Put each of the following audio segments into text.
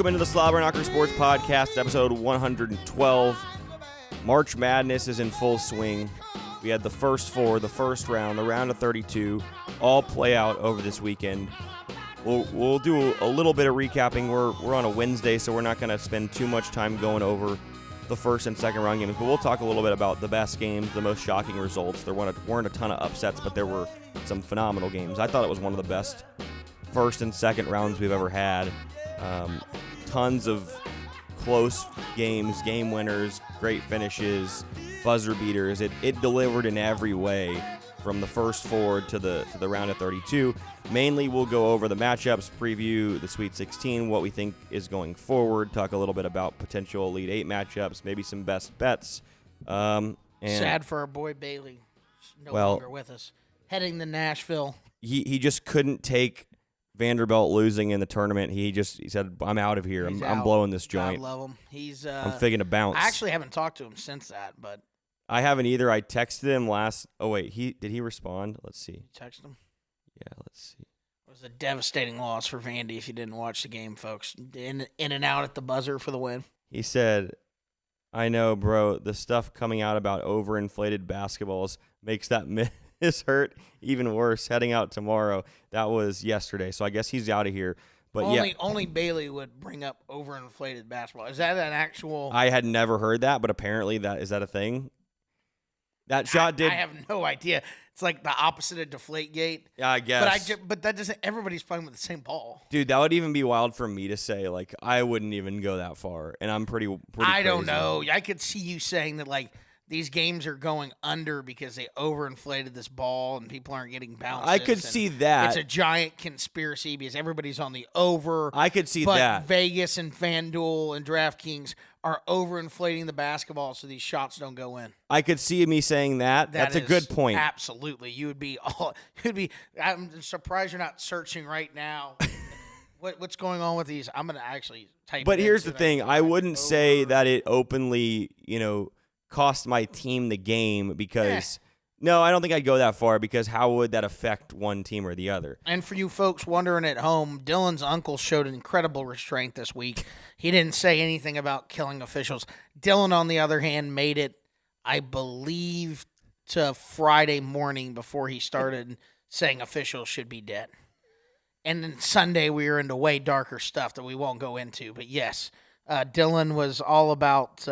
Welcome into the Slobberknocker Sports Podcast, episode 112. March Madness is in full swing. We had the first four, the first round, the round of 32, all play out over this weekend. We'll do a little bit of recapping. We're on a Wednesday, so we're not going to spend too much time going over the first and second round games, but we'll talk a little bit about the best games, the most shocking results. There weren't a ton of upsets, but there were some phenomenal games. I thought it was one of the best first and second rounds we've ever had. Tons of close games, game winners, great finishes, buzzer beaters. It delivered in every way from the first four to the round of 32. Mainly we'll go over the matchups, preview the Sweet 16, what we think is going forward, talk a little bit about potential Elite 8 matchups, maybe some best bets. And sad for our boy Bailey. No longer with us. Heading to Nashville. He just couldn't take Vanderbilt losing in the tournament. He said, I'm out of here. I'm blowing this joint. I love him. I'm figging to bounce. I actually haven't talked to him since that, but I haven't either. I texted him did he respond? Let's see. You texted him? Yeah, let's see. It was a devastating loss for Vandy if you didn't watch the game, folks. In and out at the buzzer for the win. He said, I know, bro, the stuff coming out about overinflated basketballs makes that miss hurt even worse. Heading out tomorrow. That was yesterday, so I guess he's out of here. But only Bailey would bring up overinflated basketball. Is that an actual? I had never heard that, but apparently is that a thing? That shot did. I have no idea. It's like the opposite of Deflategate. Yeah, I guess. But that doesn't. Everybody's playing with the same ball. Dude, that would even be wild for me to say. Like, I wouldn't even go that far, and I'm pretty. I don't know. I could see you saying that like these games are going under because they overinflated this ball and people aren't getting bounces. I could see that. It's a giant conspiracy because everybody's on the over. I could see that. But Vegas and FanDuel and DraftKings are overinflating the basketball so these shots don't go in. I could see me saying that. That's a good point. Absolutely. I'm surprised you're not searching right now. What's going on with these? I'm going to actually type. But here's the thing. I wouldn't say that it openly, cost my team the game because no, I don't think I'd go that far because how would that affect one team or the other? And for you folks wondering at home, Dylan's uncle showed incredible restraint this week. He didn't say anything about killing officials. Dylan, on the other hand, made it, I believe, to Friday morning before he started saying officials should be dead. And then Sunday we were into way darker stuff that we won't go into. But yes, Dylan was all about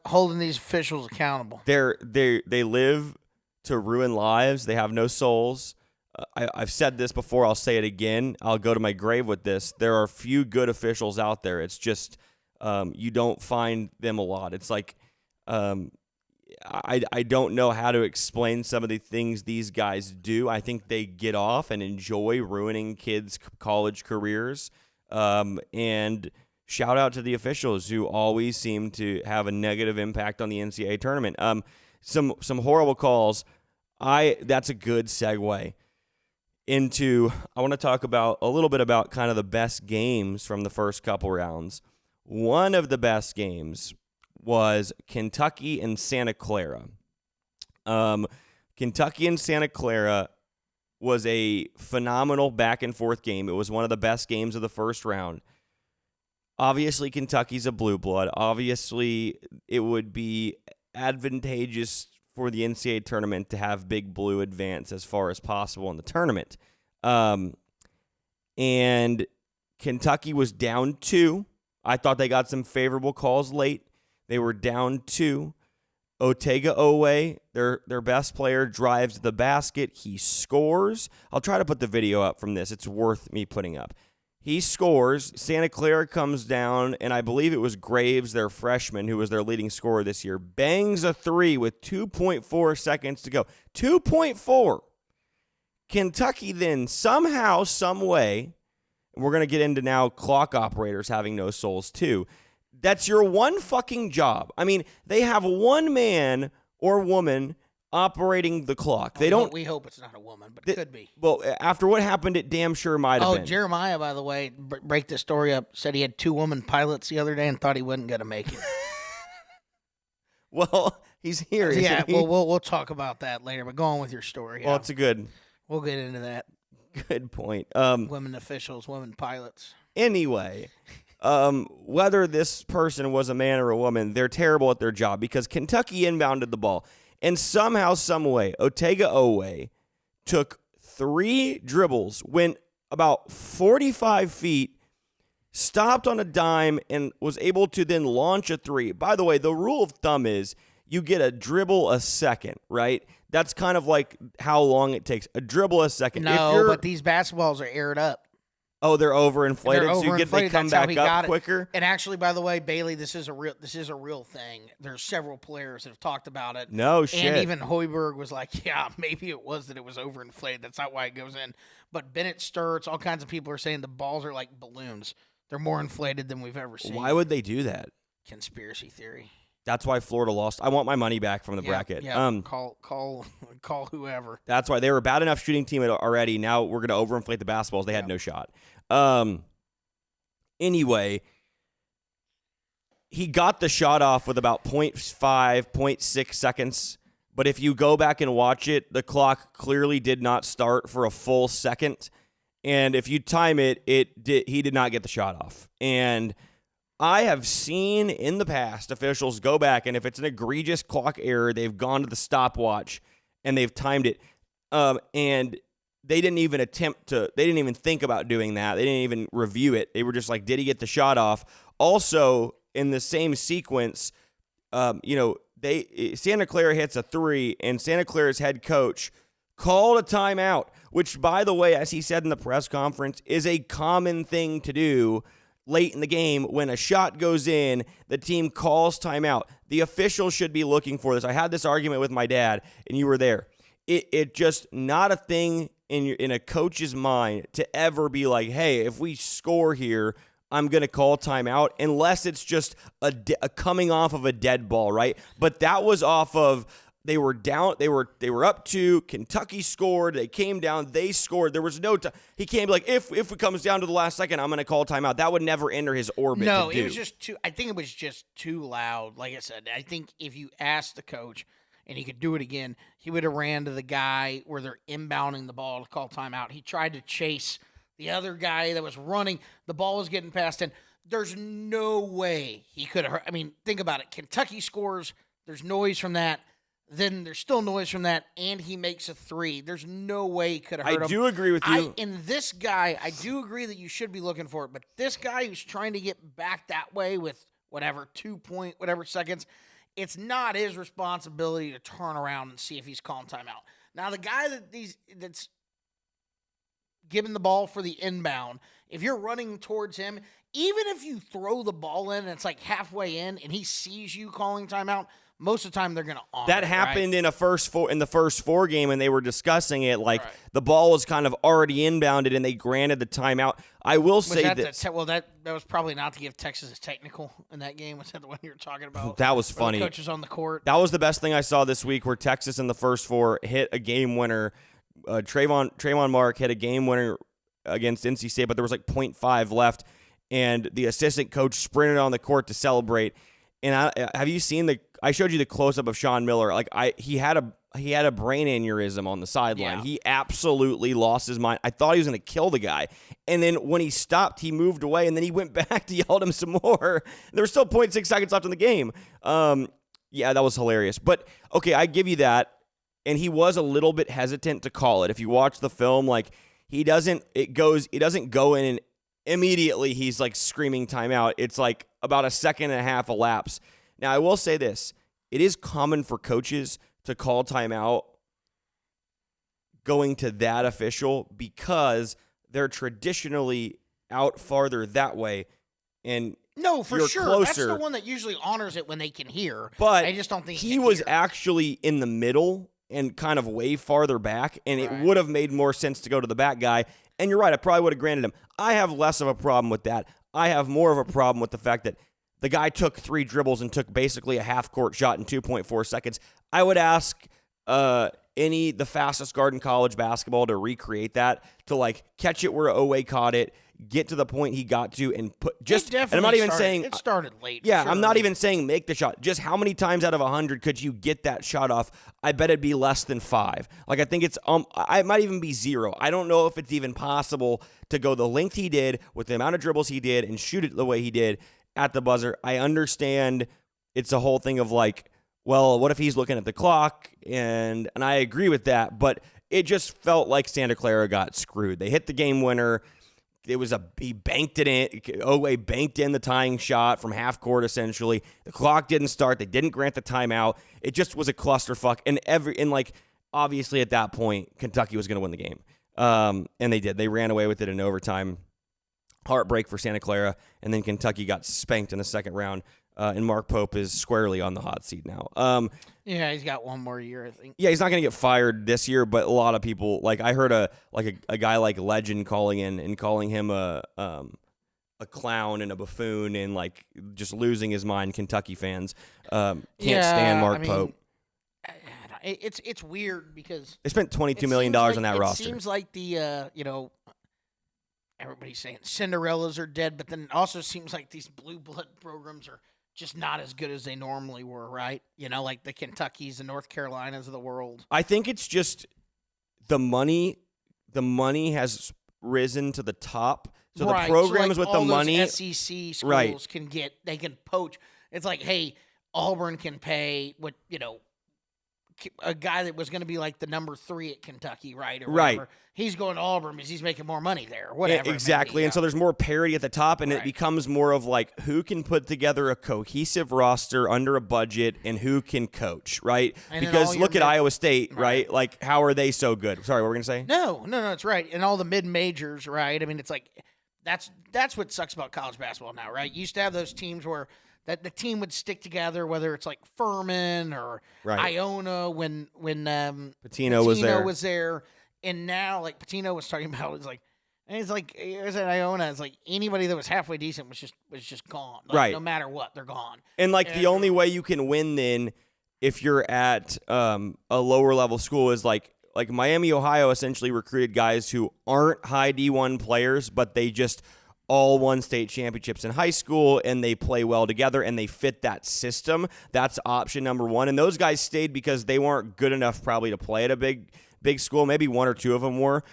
holding these officials accountable. They live to ruin lives. They have no souls. I've said this before. I'll say it again. I'll go to my grave with this. There are few good officials out there. It's just you don't find them a lot. It's like I don't know how to explain some of the things these guys do. I think they get off and enjoy ruining kids' college careers. And shout out to the officials who always seem to have a negative impact on the NCAA tournament. Some horrible calls. That's a good segue into, I want to talk about a little bit about kind of the best games from the first couple rounds. One of the best games was Kentucky and Santa Clara. Kentucky and Santa Clara was a phenomenal back and forth game. It was one of the best games of the first round. Obviously, Kentucky's a blue blood. Obviously, it would be advantageous for the NCAA tournament to have Big Blue advance as far as possible in the tournament. And Kentucky was down 2. I thought they got some favorable calls late. They were down 2. Otega Owe, their best player, drives the basket. He scores. I'll try to put the video up from this. It's worth me putting up. He scores. Santa Clara comes down, and I believe it was Graves, their freshman, who was their leading scorer this year, bangs a 3 with 2.4 seconds to go. 2.4. Kentucky then somehow, some way, we're going to get into now clock operators having no souls too. That's your one fucking job. I mean, they have one man or woman operating the clock. They don't. We hope it's not a woman, but it could be. Well, after what happened, it damn sure might have been. Jeremiah, by the way, break this story up, said he had 2 woman pilots the other day and thought he wasn't going to make it. Well, he's here. Yeah, well, we'll talk about that later, but go on with your story. Well, it's a good. We'll get into that. Good point. Women officials, women pilots. Anyway, whether this person was a man or a woman, they're terrible at their job because Kentucky inbounded the ball. And somehow, some way, Otega Owe took 3 dribbles, went about 45 feet, stopped on a dime, and was able to then launch a 3. By the way, the rule of thumb is you get a dribble a second, right? That's kind of like how long it takes. A dribble a second. No, but these basketballs are aired up. Oh, they're overinflated, so they come back up quicker. And actually, by the way, Bailey, this is a real thing. There's several players that have talked about it. No shit. And even Hoiberg was like, yeah, maybe it was overinflated. That's not why it goes in. But Bennett Sturts, all kinds of people are saying the balls are like balloons. They're more inflated than we've ever seen. Why would they do that? Conspiracy theory. That's why Florida lost. I want my money back from the bracket. Yeah, call whoever. That's why they were a bad enough shooting team already. Now we're going to overinflate the basketballs. They had no shot. Anyway, he got the shot off with about 0.5, 0.6 seconds. But if you go back and watch it, the clock clearly did not start for a full second. And if you time it, he did not get the shot off. And I have seen in the past officials go back, and if it's an egregious clock error, they've gone to the stopwatch and they've timed it. And they didn't even they didn't even think about doing that. They didn't even review it. They were just like, did he get the shot off? Also, in the same sequence, Santa Clara hits a 3, and Santa Clara's head coach called a timeout, which, by the way, as he said in the press conference, is a common thing to do late in the game. When a shot goes in, the team calls timeout. The officials should be looking for this. I had this argument with my dad, and you were there. It just not a thing in a coach's mind to ever be like, hey, if we score here, I'm going to call timeout, unless it's just a coming off of a dead ball, right? But that was off of they were down, they were up 2, Kentucky scored, they came down, they scored. There was no time. He can't be like, if it comes down to the last second, I'm going to call timeout. That would never enter his orbit. No, it was just too, I think it was just too loud. Like I said, I think if you asked the coach and he could do it again, he would have ran to the guy where they're inbounding the ball to call timeout. He tried to chase the other guy that was running. The ball was getting past him. There's no way he could have. I mean, think about it. Kentucky scores. There's noise from that. Then there's still noise from that, and he makes a 3. There's no way he could have hurt him. I do agree with you. In this guy, I do agree that you should be looking for it, but this guy who's trying to get back that way with whatever 2 point whatever seconds, it's not his responsibility to turn around and see if he's calling timeout. Now, the guy that's giving the ball for the inbound, if you're running towards him, even if you throw the ball in and it's like halfway in and he sees you calling timeout, most of the time they're going to honor that it, happened right? in the first 4 game, and they were discussing it like the ball was kind of already inbounded and they granted the timeout. I will say that that was probably not to give Texas a technical in that game. Was that the one you were talking about? That was funny. The coaches on the court. That was the best thing I saw this week, where Texas in the first 4 hit a game winner. Trayvon Mark hit a game winner against NC State, but there was like 0.5 left, and the assistant coach sprinted on the court to celebrate. And have you seen I showed you the close-up of Sean Miller. Like he had a brain aneurysm on the sideline. Yeah. He absolutely lost his mind. I thought he was going to kill the guy. And then when he stopped, he moved away, and then he went back to yell at him some more. There was still 0.6 seconds left in the game. Yeah, that was hilarious. But, okay, I give you that. And he was a little bit hesitant to call it. If you watch the film, like, he doesn't go in and immediately he's like screaming timeout. It's like about a second and a half elapse. Now, I will say this. It is common for coaches to call timeout going to that official because they're traditionally out farther that way. And no, for you're sure. Closer. That's the one that usually honors it when they can hear. But I just don't think he was actually in the middle and kind of way farther back, and it would have made more sense to go to the back guy. And you're right, I probably would have granted him. I have less of a problem with that. I have more of a problem with the fact that the guy took 3 dribbles and took basically a half-court shot in 2.4 seconds. I would ask the fastest guard in college basketball to recreate that, to like catch it where Owe caught it, get to the point he got to and put just. And I'm It not even started- saying it started late. Yeah, sure. I'm not even saying make the shot. Just how many times out of 100 could you get that shot off? I bet it'd be less than 5. Like I think it's it might even be 0. I don't know if it's even possible to go the length he did with the amount of dribbles he did and shoot it the way he did at the buzzer. I understand it's a whole thing of like, well, what if he's looking at the clock? And I agree with that, but it just felt like Santa Clara got screwed. They hit the game winner. He banked it in. Oweh banked in the tying shot from half court, essentially. The clock didn't start. They didn't grant the timeout. It just was a clusterfuck. And like, obviously at that point, Kentucky was going to win the game. And they did. They ran away with it in overtime. Heartbreak for Santa Clara. And then Kentucky got spanked in the second round. And Mark Pope is squarely on the hot seat now. Yeah, he's got one more year, I think. Yeah, he's not going to get fired this year, but a lot of people, like I heard a guy like Legend calling in and calling him a clown and a buffoon and like just losing his mind. Kentucky fans can't stand Mark Pope. It's weird because They spent $22 million on that roster. It seems like the everybody's saying Cinderellas are dead, but then it also seems like these blue blood programs are just not as good as they normally were, right? Like the Kentuckys and North Carolinas of the world. I think it's just the money. The money has risen to the top. So the programs with the money, SEC schools they can poach. It's like, hey, Auburn can pay what a guy that was going to be like the number 3 at Kentucky, right? Or whatever. Right. He's going to Auburn because he's making more money there, whatever. Exactly. And so there's more parity at the top, and it becomes more of like who can put together a cohesive roster under a budget and who can coach, right? And because look at Iowa State, right? Like, how are they so good? Sorry, what were we going to say? No, it's right. And all the mid-majors, right? I mean, it's like that's what sucks about college basketball now, right? You used to have those teams where that the team would stick together, whether it's like Furman or Iona when Pitino was there. And now, like Pitino was talking about, it was at Iona. It's like anybody that was halfway decent was just gone. Like, right. No matter what, they're gone. And like the only way you can win then, if you're at a lower level school, is like Miami, Ohio, essentially recruited guys who aren't high D1 players, but they just all won state championships in high school, and they play well together, and they fit that system. That's option number 1. And those guys stayed because they weren't good enough probably to play at a big school. Maybe 1 or 2 of them were.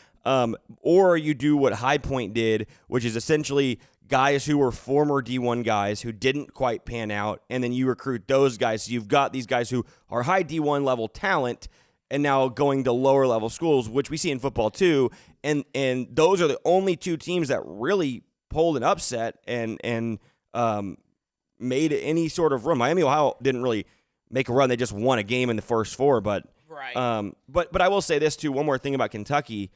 Or you do what High Point did, which is essentially guys who were former D1 guys who didn't quite pan out, and then you recruit those guys. So you've got these guys who are high D1 level talent and now going to lower level schools, which we see in football too. And those are the only 2 teams that really pulled an upset and made any sort of run. Miami, Ohio didn't really make a run. They just won a game in the first 4, but I will say this too. One more thing about Kentucky,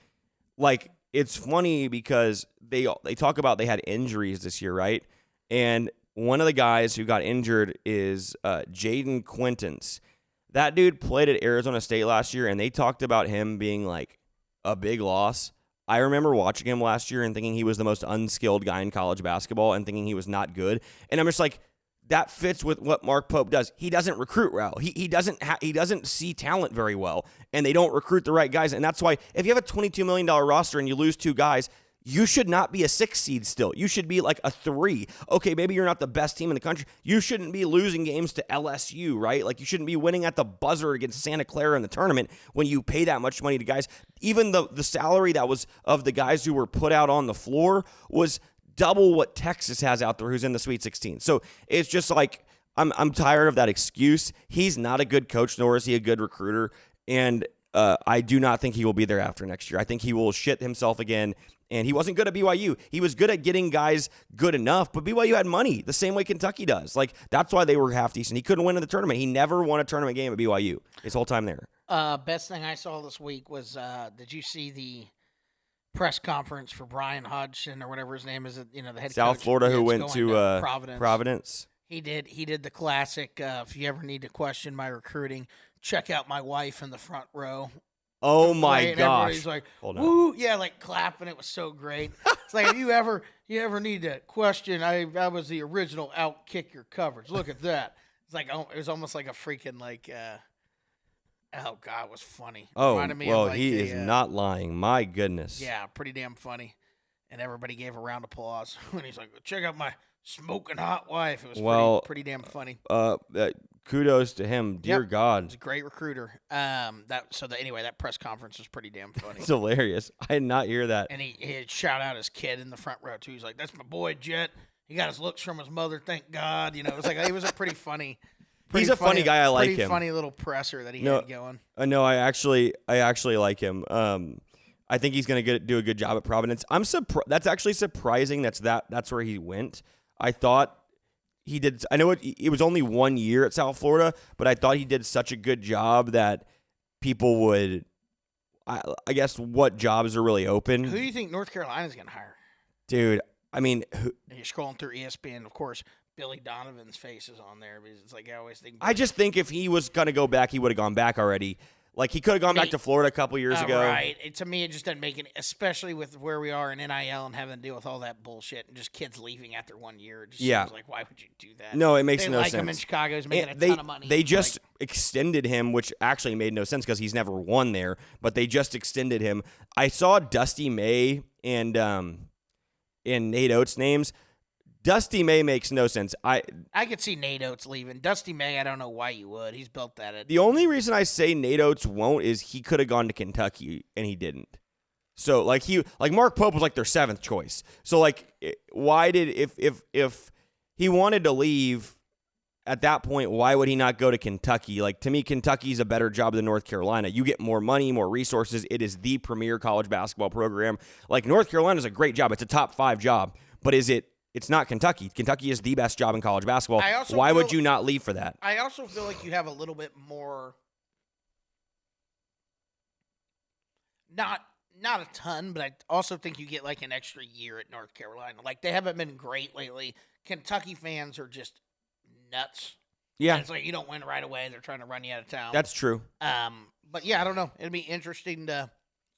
like it's funny because they talk about they had injuries this year, right? And one of the guys who got injured is Jaden Quintance. That dude played at Arizona State last year, and they talked about him being like a big loss. I remember watching him last year and thinking he was the most unskilled guy in college basketball and thinking he was not good. And I'm just like, that fits with what Mark Pope does. He doesn't recruit well. He doesn't see talent very well, and they don't recruit the right guys. And that's why if you have a $22 million roster and you lose 2 guys, you should not be a 6 seed still. You should be like a 3. Okay, maybe you're not the best team in the country. You shouldn't be losing games to LSU, right? Like you shouldn't be winning at the buzzer against Santa Clara in the tournament when you pay that much money to guys. Even the salary that was of the guys who were put out on the floor was double what Texas has out there who's in the Sweet 16. So it's just like I'm tired of that excuse. He's not a good coach, nor is he a good recruiter. And I do not think he will be there after next year. I think he will shit himself again. And he wasn't good at BYU. He was good at getting guys good enough, but BYU had money the same way Kentucky does. Like, that's why they were half decent. He couldn't win in the tournament. He never won a tournament game at BYU his whole time there. Best thing I saw this week was, did you see the press conference for Brian Hodgson or whatever his name is? The head coach. South Florida who went to Providence. He did the classic. If you ever need to question my recruiting, check out my wife in the front row. Oh my gosh! Everybody's like, "Woo!" Yeah, like clapping. It was so great. It's like if you ever need to question, I was the original out kick your coverage. Look at that. It's like it was almost like a freaking like. Oh God, it was funny. Oh well, he is not lying. My goodness. Yeah, pretty damn funny. and everybody gave a round of applause when he's like, "Check out my smoking hot wife." It was pretty damn funny. Kudos to him. Dear God. He's a great recruiter. That press conference was pretty damn funny. It's hilarious. I did not hear that. And he shout out his kid in the front row too. He's like, "That's my boy Jet. He got his looks from his mother, thank God." It was a pretty funny. He's a funny guy. I like him. Pretty funny little presser that he had going. No, I actually like him. I think he's going to do a good job at Providence. I'm surprised. That's actually surprising. That's where he went. I thought he did. I know it was only 1 year at South Florida, but I thought he did such a good job that people would. I guess what jobs are really open. Who do you think North Carolina's going to hire? Dude, I mean, you're scrolling through ESPN, of course. Billy Donovan's face is on there because it's like I always think. I just think if he was going to go back, he would have gone back already. Like, he could have gone back to Florida a couple years ago. Right. To me, it just doesn't make it, especially with where we are in NIL and having to deal with all that bullshit and just kids leaving after 1 year. It just seems like, why would you do that? No, it makes no sense. Him in Chicago. He's making a ton of money. They just extended him, which actually made no sense because he's never won there, but they just extended him. I saw Dusty May and Nate Oates' names. Dusty May makes no sense. I could see Nate Oates leaving. Dusty May, I don't know why you would. He's built that. The only reason I say Nate Oates won't is he could have gone to Kentucky and he didn't. So like Mark Pope was like their 7th choice. So like why did if he wanted to leave at that point, why would he not go to Kentucky? Like, to me, Kentucky's a better job than North Carolina. You get more money, more resources. It is the premier college basketball program. Like, North Carolina's a great job. It's a top 5 job. But it's not Kentucky. Kentucky is the best job in college basketball. Why would you not leave for that? I also feel like you have a little bit more, not a ton, but I also think you get like an extra year at North Carolina. Like, they haven't been great lately. Kentucky fans are just nuts. Yeah. And it's like you don't win right away. They're trying to run you out of town. That's true. But yeah, I don't know. It'd be interesting to.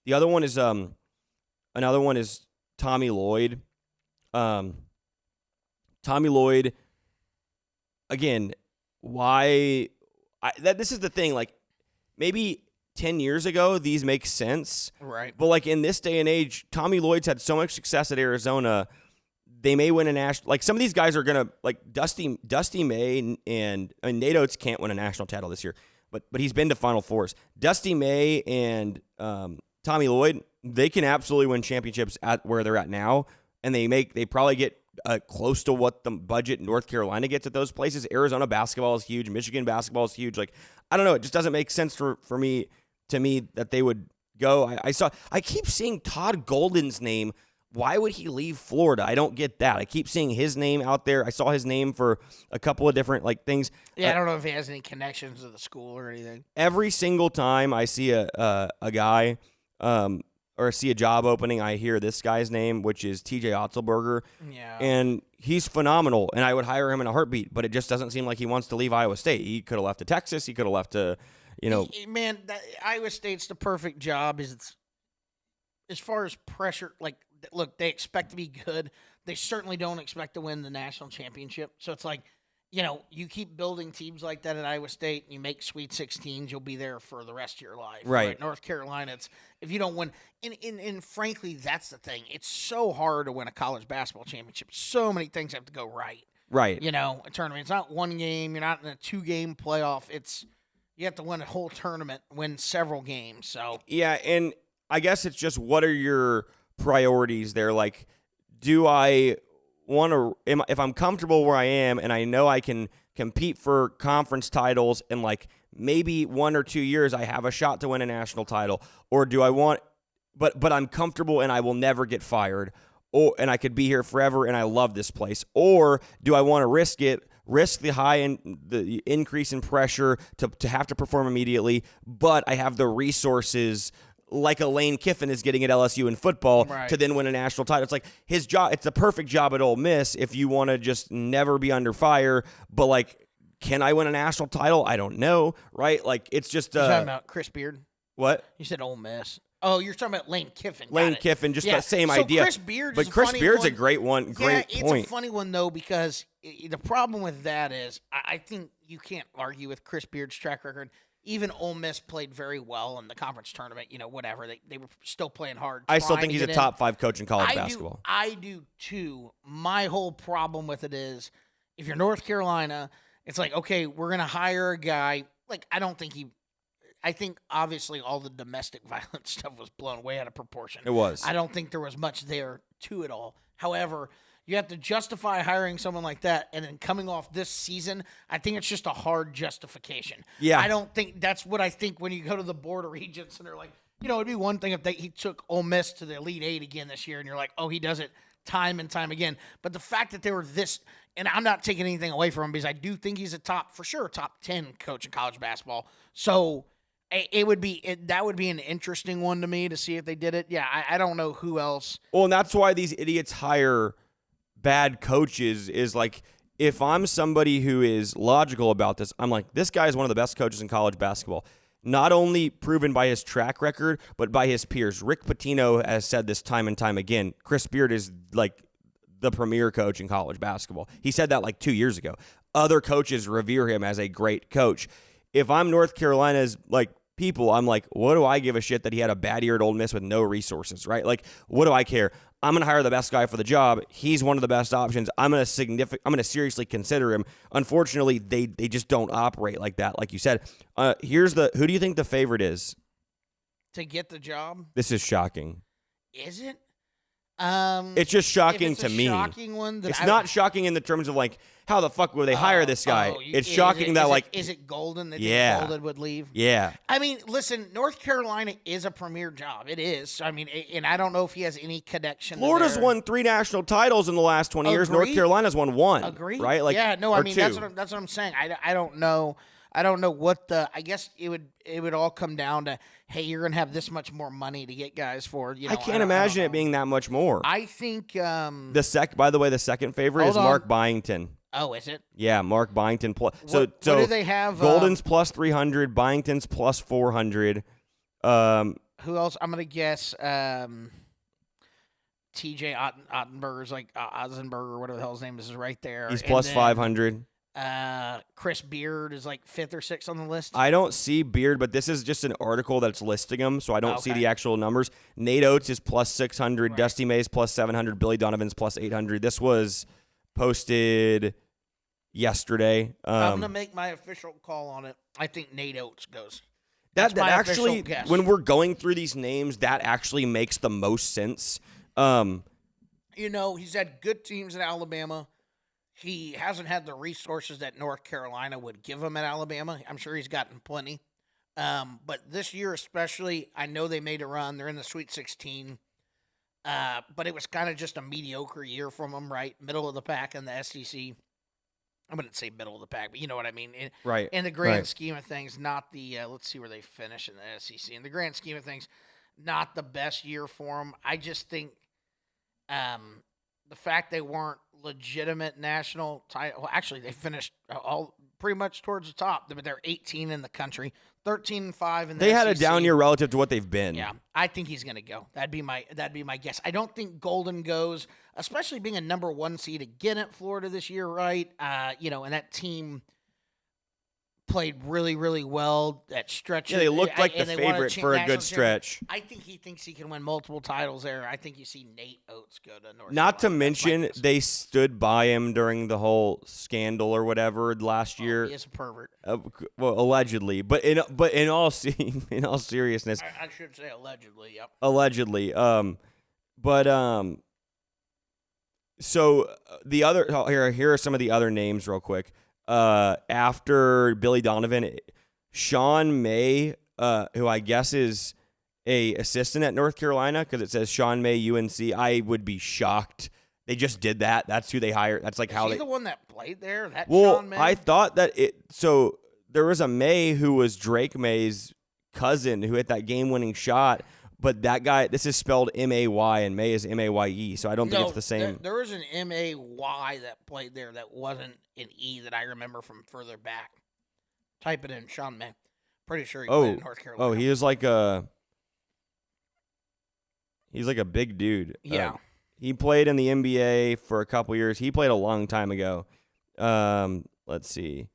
The other one is another one is Tommy Lloyd. Tommy Lloyd, again, this is the thing, like, maybe 10 years ago, these make sense. Right. But, like, in this day and age, Tommy Lloyd's had so much success at Arizona, they may win a national, like, some of these guys are going to, like, Dusty May and Nate Oates can't win a national title this year, but he's been to Final Fours. Dusty May and Tommy Lloyd, they can absolutely win championships at where they're at now, and they probably get close to what the budget North Carolina gets at those places. Arizona basketball is huge. Michigan basketball is huge. Like, I don't know. It just doesn't make sense to me that they would go. I keep seeing Todd Golden's name. Why would he leave Florida? I don't get that. I keep seeing his name out there. I saw his name for a couple of different things. Yeah, I don't know if he has any connections to the school or anything. Every single time I see a guy or see a job opening, I hear this guy's name, which is TJ Otzelberger. Yeah. And he's phenomenal, and I would hire him in a heartbeat, but it just doesn't seem like he wants to leave Iowa State. He could have left to Texas. He could have left to, Man, Iowa State's the perfect job. As far as pressure, like, look, they expect to be good. They certainly don't expect to win the national championship. So it's like, you keep building teams like that at Iowa State, and you make Sweet 16s, you'll be there for the rest of your life. Right. North Carolina, if you don't win, and frankly, that's the thing. It's so hard to win a college basketball championship. So many things have to go right. Right. A tournament. It's not one game. You're not in a 2-game playoff. You have to win a whole tournament, win several games. So yeah, and I guess it's just what are your priorities there? Like, do I want to, if I'm comfortable where I am and I know I can compete for conference titles and like maybe 1 or 2 years I have a shot to win a national title, or do I want, but I'm comfortable and I will never get fired, and I could be here forever and I love this place, or do I want to risk the increase in pressure to have to perform immediately, but I have the resources like a Lane Kiffin is getting at LSU in football to then win a national title. It's like his job. It's the perfect job at Ole Miss if you want to just never be under fire. But like, can I win a national title? I don't know. Right? Like, it's just. You're talking about Chris Beard? What? You said Ole Miss. Oh, you're talking about Lane Kiffin. Lane Kiffin, just the same idea. Chris Beard, Chris Beard's a great one. Great point. It's a funny one though, because the problem with that is I think you can't argue with Chris Beard's track record. even Ole Miss played very well in the conference tournament. Whatever they were still playing hard. I still think trying to he's a get top 5 coach in college in. basketball. I do too. My whole problem with it is, if you're North Carolina, it's like, okay, we're gonna hire a guy. Like, I think obviously all the domestic violence stuff was blown way out of proportion. It was. I don't think there was much there to it all. However, you have to justify hiring someone like that, and then coming off this season, I think it's just a hard justification. Yeah. I don't think that's what I think when you go to the Board of Regents and they're like, it'd be one thing if he took Ole Miss to the Elite Eight again this year, and you're like, oh, he does it time and time again. But the fact that they were this, and I'm not taking anything away from him because I do think he's a top 10 coach in college basketball. So that would be an interesting one to me to see if they did it. Yeah, I don't know who else. Well, and that's why these idiots hire bad coaches. Is like, if I'm somebody who is logical about this, I'm like, this guy is one of the best coaches in college basketball. Not only proven by his track record, but by his peers. Rick Pitino has said this time and time again. Chris Beard is like the premier coach in college basketball. He said that like 2 years ago. Other coaches revere him as a great coach. If I'm North Carolina's like people, I'm like, what do I give a shit that he had a bad year at Ole Miss with no resources, right? Like, what do I care? I'm going to hire the best guy for the job. He's one of the best options. I'm going to seriously consider him. Unfortunately, they just don't operate like that, like you said. Who do you think the favorite is? To get the job? This is shocking. Is it? It's just shocking to me. Shocking one. It's not shocking in the terms of like, how the fuck would they hire this guy? It's shocking is it Golden? That Golden would leave? Yeah. I mean, listen, North Carolina is a premier job. It is. I mean, and I don't know if he has any connection. Florida's won 3 national titles in the last 20 years. North Carolina's won 1. Agree. Right? Like, yeah. No, I mean 2. that's what I'm saying. I don't know. I don't know what I guess it would all come down to, hey, you're gonna have this much more money to get guys for. I can't imagine it being that much more. I think by the way, the second favorite is Mark Byington. Oh, is it? Yeah, Mark Byington. What do they have? Golden's plus 300, Byington's plus 400. Who else? I'm gonna guess. T.J. Ottenberger's like Ozenberger or whatever the hell his name is right there. He's plus 500. Chris Beard is like 5th or 6th on the list. I don't see Beard, but this is just an article that's listing them, so I don't see the actual numbers. Nate Oates is plus 600, right. Dusty May's plus 700, Billy Donovan's plus 800. This was posted yesterday. I'm going to make my official call on it. I think Nate Oates goes. That actually, when we're going through these names, that actually makes the most sense. He's had good teams in Alabama. He hasn't had the resources that North Carolina would give him at Alabama. I'm sure he's gotten plenty. But this year especially, I know they made a run. They're in the Sweet 16. But it was kind of just a mediocre year from them, right? Middle of the pack in the SEC. I wouldn't say middle of the pack, but you know what I mean. Right. In the grand scheme of things, not the let's see where they finish in the SEC. In the grand scheme of things, not the best year for them. I just think the fact they weren't legitimate national title. Well, actually, they finished all pretty much towards the top, but they're 18 in the country, 13-5 in the They SEC. had a down year relative to what they've been. Yeah, I think he's going to go. That'd be my guess. I don't think Golden goes, especially being a number 1 seed again at Florida this year, right? And that team played really, really well at stretches. Yeah, they looked like the favorite for a good stretch. I think he thinks he can win multiple titles there. I think you see Nate Oates go to North Not to Carolina. mention, they stood by him during the whole scandal or whatever last year. He is a pervert. Well, allegedly, but in all seriousness, I should say allegedly. Yep. Allegedly. So the other here are some of the other names real quick. After Billy Donovan, Sean May, who I guess is a assistant at North Carolina because it says Sean May UNC. I would be shocked. They just did that. That's who they hired. That's like how they. The one that played there. Well, Sean May? I thought that it. So there was a May who was Drake May's cousin who hit that game-winning shot. But that guy, this is spelled M-A-Y, and May is M-A-Y-E, so I don't think it's the same. There was an M-A-Y that played there that wasn't an E that I remember from further back. Type it in, Sean May. Pretty sure he played in North Carolina. Oh, he is like a... He's like a big dude. Yeah. He played in the NBA for a couple years. He played a long time ago. Let's see.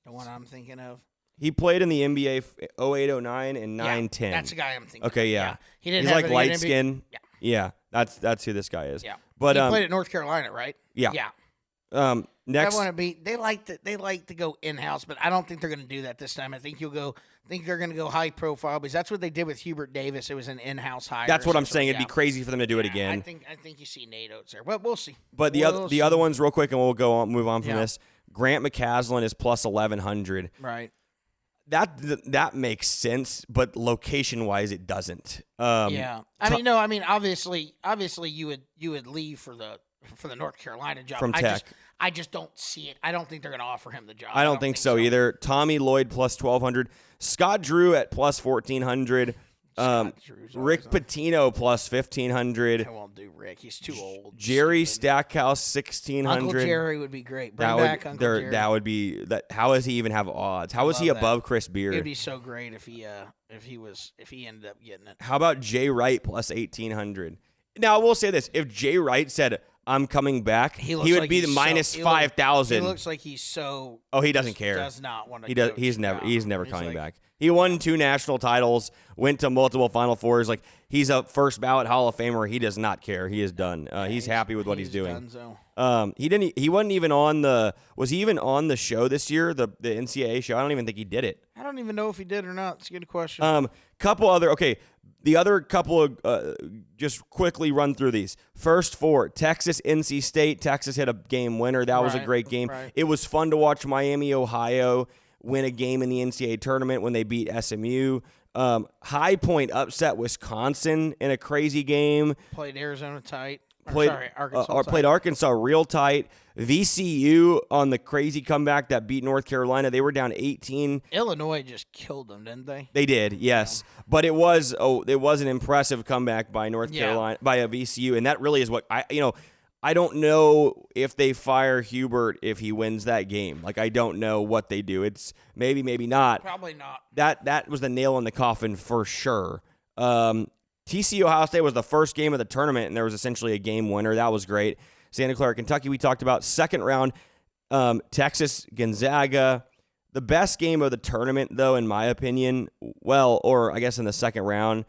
The one I'm thinking of. He played in the NBA 08-09 and 9-10. That's the guy I'm thinking. Okay, yeah. He didn't He's have like light skin. Yeah, that's who this guy is. yeah. But he played at North Carolina, right? Yeah. Yeah. Next, they like to go in house, but I don't think they're going to do that this time. I think they're going to go high profile because that's what they did with Hubert Davis. It was an in house hire. that's what I'm saying. It'd be crazy for them to do it again. I think you see Nate Oates there, but we'll see. But the other ones, real quick, and we'll move on from this. Grant McCaslin is plus 1,100. Right. That makes sense, but location wise, it doesn't. Obviously, you would leave for the North Carolina job from Tech. I just don't see it. I don't think they're going to offer him the job. I don't think so either. Tommy Lloyd plus 1,200. Scott Drew at plus 1,400. Rick Pitino plus 1,500. I won't do Rick. He's too old. Jerry Stackhouse 1,600. Uncle Jerry would be great. Bring back Uncle Jerry. That would be that. How does he even have odds? How is he above Chris Beard? It'd be so great if he ended up getting it. How about Jay Wright plus 1,800? Now we'll say this: if Jay Wright said I'm coming back, he would be the minus 5,000. He looks like he's so. Oh, he doesn't care. Does not want to. He does. He's never coming back. He won 2 national titles, went to multiple Final Fours. Like he's a first ballot Hall of Famer. He does not care. He is done. He's happy with what he's doing. He wasn't even on the. Was he even on the show this year? The NCAA show. I don't even think he did it. I don't even know if he did or not. It's a good question. Couple other. Okay. The other couple of, just quickly run through these. First 4, Texas, NC State. Texas hit a game winner. That was a great game. Right. It was fun to watch Miami, Ohio win a game in the NCAA tournament when they beat SMU. High Point upset Wisconsin in a crazy game. Played Arizona tight. Arkansas played Arkansas real tight. VCU on the crazy comeback that beat North Carolina. They were down 18. Illinois just killed them, didn't they? They did, yes. Yeah. But it was an impressive comeback by North Carolina, by a VCU, and that really is what I don't know if they fire Hubert if he wins that game. Like I don't know what they do. It's maybe not. Probably not. That was the nail in the coffin for sure. TCU Ohio State was the first game of the tournament, and there was essentially a game winner. That was great. Santa Clara, Kentucky, we talked about. Second round, Texas, Gonzaga. The best game of the tournament, though, in my opinion, or I guess in the second round,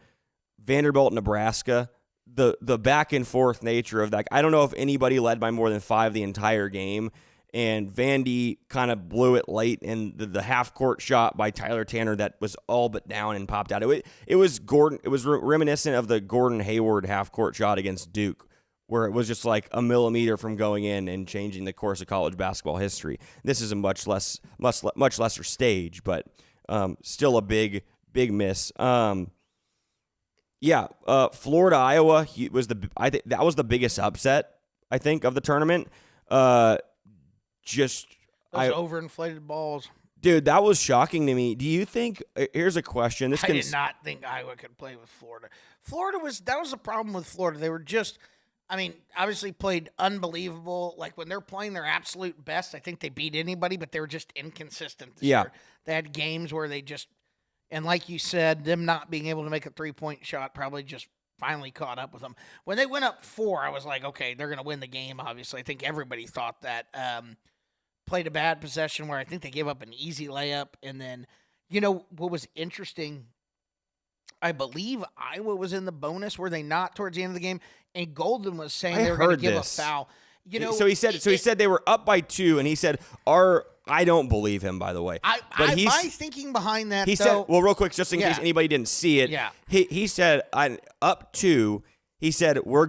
Vanderbilt, Nebraska. The back and forth nature of that. I don't know if anybody led by more than 5 the entire game, and Vandy kind of blew it late, and the half-court shot by Tyler Tanner that was all but down and popped out. It was Gordon. It was reminiscent of the Gordon Hayward half-court shot against Duke, where it was just like a millimeter from going in and changing the course of college basketball history. This is a much lesser stage, but still a big miss. Florida Iowa I think that was the biggest upset I think of the tournament. Those overinflated balls. Dude, that was shocking to me. Do you think here's a question. I did not think Iowa could play with Florida. That was the problem with Florida. They were just obviously played unbelievable. Like when they're playing their absolute best, I think they beat anybody, but they were just inconsistent this year. They had games where they just and like you said, them not being able to make a 3-point shot probably just finally caught up with them. When they went up 4, I was like, okay, they're going to win the game, obviously. I think everybody thought that. Played a bad possession where I think they gave up an easy layup. And then, what was interesting, I believe Iowa was in the bonus, were they not, towards the end of the game? And Golden was saying they were going to give a foul. So he said they were up by 2, and he said, I don't believe him, by the way. My thinking behind that, said, well, real quick, just in case anybody didn't see it, he said, up 2, he said, we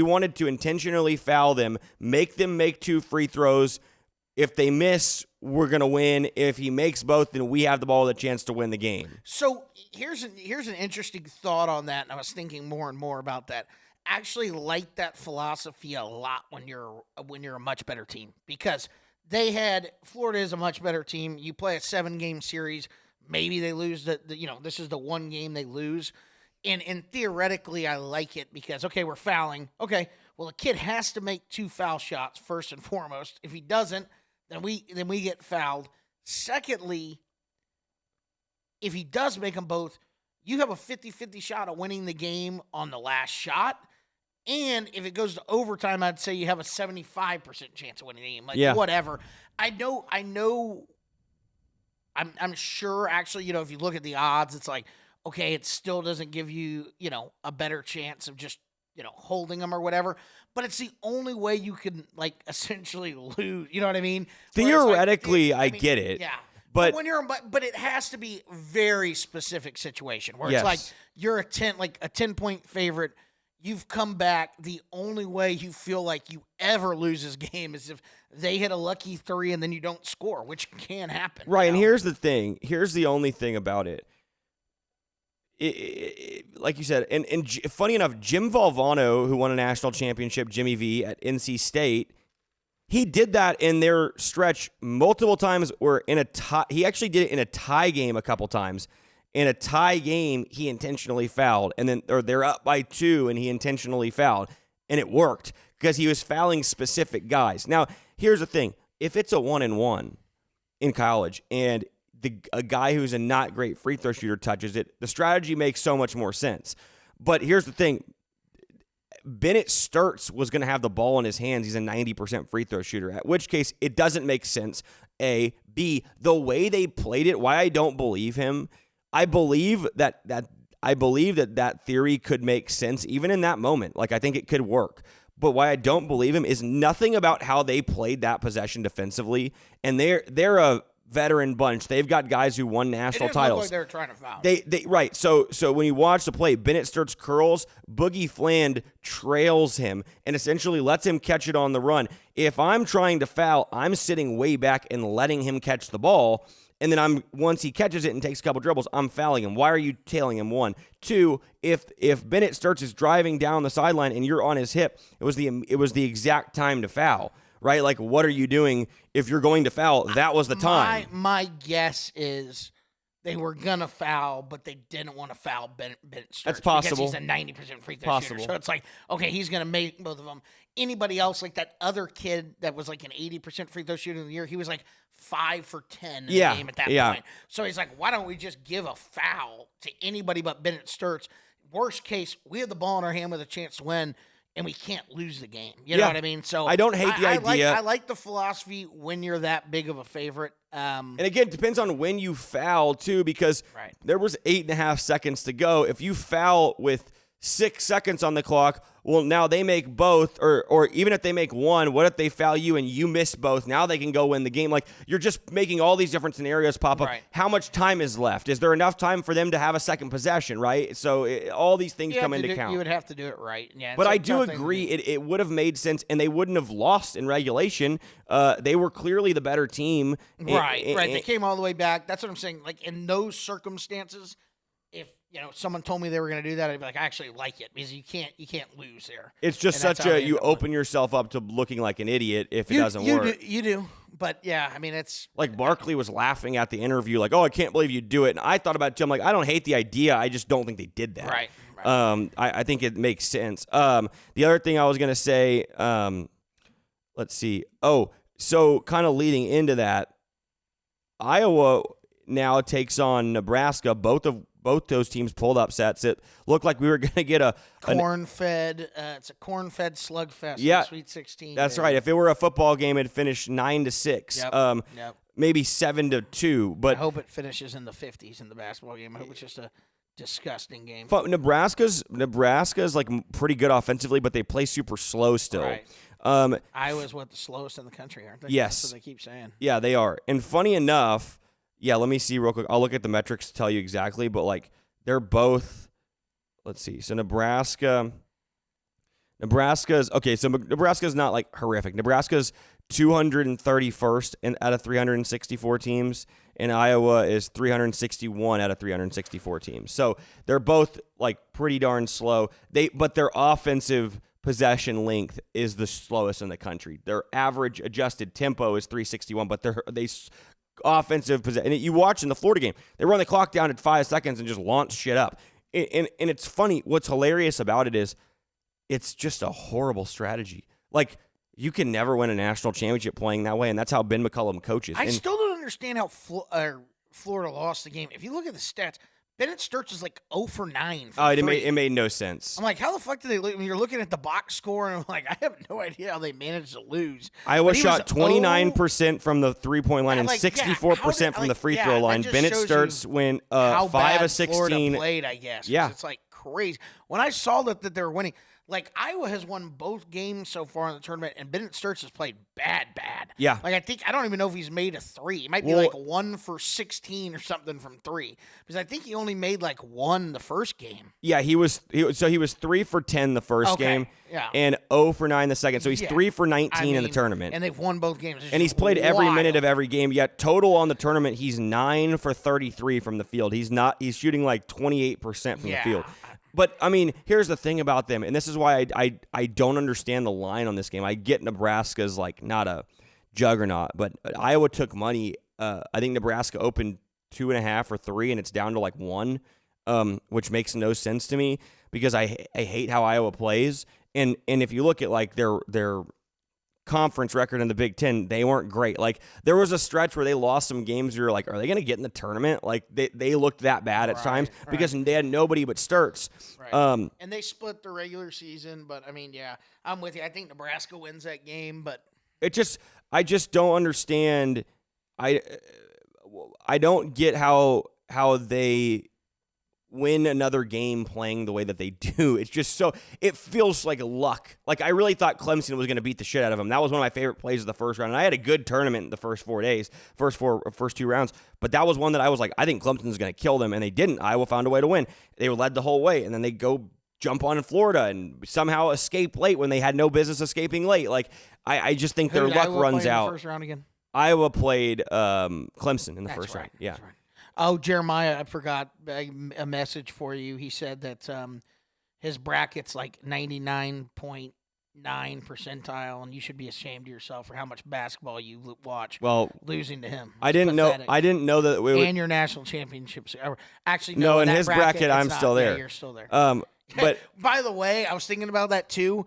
wanted to intentionally foul them, make them make 2 free throws. If they miss, we're going to win. If he makes both, then we have the ball with a chance to win the game. So here's an interesting thought on that, and I was thinking more and more about that. Actually like that philosophy a lot when you're a much better team, because Florida is a much better team. You play a 7-game series, maybe they lose this is the one game they lose. And theoretically I like it because we're fouling. Okay, well the kid has to make 2 foul shots first and foremost. If he doesn't, then we get fouled. Secondly, if he does make them both, you have a 50-50 shot of winning the game on the last shot. And if it goes to overtime, I'd say you have a 75% chance of winning the game. Whatever. I know I'm sure actually, if you look at the odds, it's like, okay, it still doesn't give you, a better chance of just, holding them or whatever. But it's the only way you can like essentially lose. You know what I mean? Theoretically, I get it. Yeah. But when but it has to be very specific situation where yes. it's like you're a 10-point favorite. You've come back. The only way you feel like you ever lose this game is if they hit a lucky 3 and then you don't score, which can happen. Right, and here's the thing. Here's the only thing about it. Like you said, and funny enough, Jim Valvano, who won a national championship, Jimmy V, at NC State, he did that in their stretch multiple times. Or in a tie, he actually did it in a tie game a couple times. In a tie game, he intentionally fouled, and then they're up by 2, and he intentionally fouled, and it worked because he was fouling specific guys. Now, here's the thing: if it's a 1-and-1 in college, and a guy who's a not great free throw shooter touches it, the strategy makes so much more sense. But here's the thing. Bennett Sturtz was going to have the ball in his hands. He's a 90% free throw shooter, at which case it doesn't make sense. A. B. The way they played it, why I don't believe him, I believe that theory could make sense even in that moment. Like, I think it could work. But why I don't believe him is nothing about how they played that possession defensively. And they're a veteran bunch. They've got guys who won national titles. Look like they were trying to foul. They right. So when you watch the play, Bennett Sturtz curls, Boogie Fland trails him and essentially lets him catch it on the run. If I'm trying to foul, I'm sitting way back and letting him catch the ball. And then once he catches it and takes a couple dribbles, I'm fouling him. Why are you tailing him? 1. 2, if Bennett Sturtz is driving down the sideline and you're on his hip, it was the exact time to foul. Right? Like, what are you doing if you're going to foul? That was the time. My guess is they were going to foul, but they didn't want to foul Bennett Sturtz. That's possible. Because he's a 90% free throw shooter. So it's like, okay, he's going to make both of them. Anybody else, like that other kid that was like an 80% free throw shooter in the year, he was like 5 for 10 in the game at that point. So he's like, why don't we just give a foul to anybody but Bennett Sturtz? Worst case, we have the ball in our hand with a chance to win, and we can't lose the game. You know what I mean? So I don't hate the idea. I like the philosophy when you're that big of a favorite. And again, it depends on when you foul, too, because there was 8.5 seconds to go. If you foul with 6 seconds on the clock, well, now they make both, or even if they make one, what if they foul you and you miss both? Now they can go win the game. Like, you're just making all these different scenarios pop up. Right. How much time is left? Is there enough time for them to have a second possession, right? So all these things come into account. You would have to do it right. Yeah, but I do agree it would have made sense, and they wouldn't have lost in regulation. They were clearly the better team. Right. They came all the way back. That's what I'm saying. Like, in those circumstances, if someone told me they were going to do that, I'd be like, I actually like it because you can't lose there. It's just you open yourself up to looking like an idiot if it doesn't work. You do. But yeah, I mean, it's like Barkley was laughing at the interview, like, "Oh, I can't believe you do it." And I thought about it too. I'm like, I don't hate the idea. I just don't think they did that. Right. I think it makes sense. The other thing I was going to say, let's see. Oh, so kind of leading into that, Iowa now takes on Nebraska. Both those teams pulled upsets. It looked like we were going to get a corn-fed. It's a corn-fed slugfest. Yeah, Sweet 16. That's right. If it were a football game, it'd finish 9-6. Yep. Maybe 7-2. But I hope it finishes in the 50s in the basketball game. I hope it's just a disgusting game. Nebraska's like pretty good offensively, but they play super slow still. Right. Iowa's the slowest in the country, aren't they? Yes. That's what they keep saying. Yeah, they are. And funny enough. Yeah, let me see real quick. I'll look at the metrics to tell you exactly, but like they're both. Let's see. So Nebraska's okay. So Nebraska's not like horrific. Nebraska's 231st out of 364 teams, and Iowa is 361 out of 364 teams. So they're both like pretty darn slow. But their offensive possession length is the slowest in the country. Their average adjusted tempo is 361, but they offensive possession. And you watch in the Florida game, they run the clock down at 5 seconds and just launch shit up. And it's funny. What's hilarious about it is it's just a horrible strategy. Like, you can never win a national championship playing that way, and that's how Ben McCullum coaches. I still don't understand how Florida lost the game. If you look at the stats, Bennett Sturts is like 0 for 9. Oh, it made no sense. I'm like, how the fuck did they lose? When you're looking at the box score, and I'm like, I have no idea how they managed to lose. Iowa shot 29% from the 3-point line and 64% from the free throw line. Bennett Sturts went 5 of 16. Florida played, I guess. Yeah. It's like crazy. When I saw that they were winning, like Iowa has won both games so far in the tournament, and Bennett Sturts has played bad. Yeah. Like I don't even know if he's made a 3. He might be like 1 for 16 or something from 3, because I think he only made like 1 the first game. Yeah, he was 3 for 10 the first game, and 0 for 9 the second. So he's 3 for 19 in the tournament, and they've won both games. And he's played every minute of every game. Yet total on the tournament, he's 9 for 33 from the field. He's shooting like 28% from the field. But, I mean, here's the thing about them, and this is why I don't understand the line on this game. I get Nebraska's, like, not a juggernaut, but Iowa took money. I think Nebraska opened 2.5 or 3, and it's down to, like, 1, which makes no sense to me because I hate how Iowa plays. And if you look at, like, their conference record in the Big Ten, they weren't great. Like, there was a stretch where they lost some games where you're like, are they going to get in the tournament? Like, they looked that bad at times because they had nobody but Sturts. Right. And they split the regular season, but I mean, yeah, I'm with you. I think Nebraska wins that game, but I just don't understand. I don't get how they win another game playing the way that they do. It's just it feels like luck. Like, I really thought Clemson was going to beat the shit out of them. That was one of my favorite plays of the first round. And I had a good tournament in the first 4 days, first 2 rounds. But that was one that I was like, I think Clemson's going to kill them. And they didn't. Iowa found a way to win. They were led the whole way. And then they go jump on in Florida and somehow escape late when they had no business escaping late. Like, I just think their luck runs out. In the first round again? Iowa played Clemson in the first round. Yeah. That's right. Oh, Jeremiah, I forgot a message for you. He said that his bracket's like 99.9 percentile, and you should be ashamed of yourself for how much basketball you watch. Well, losing to him, I didn't know that we would. And your national championships. Actually, no. In his bracket, I'm still there. Yeah, you're still there. But by the way, I was thinking about that too.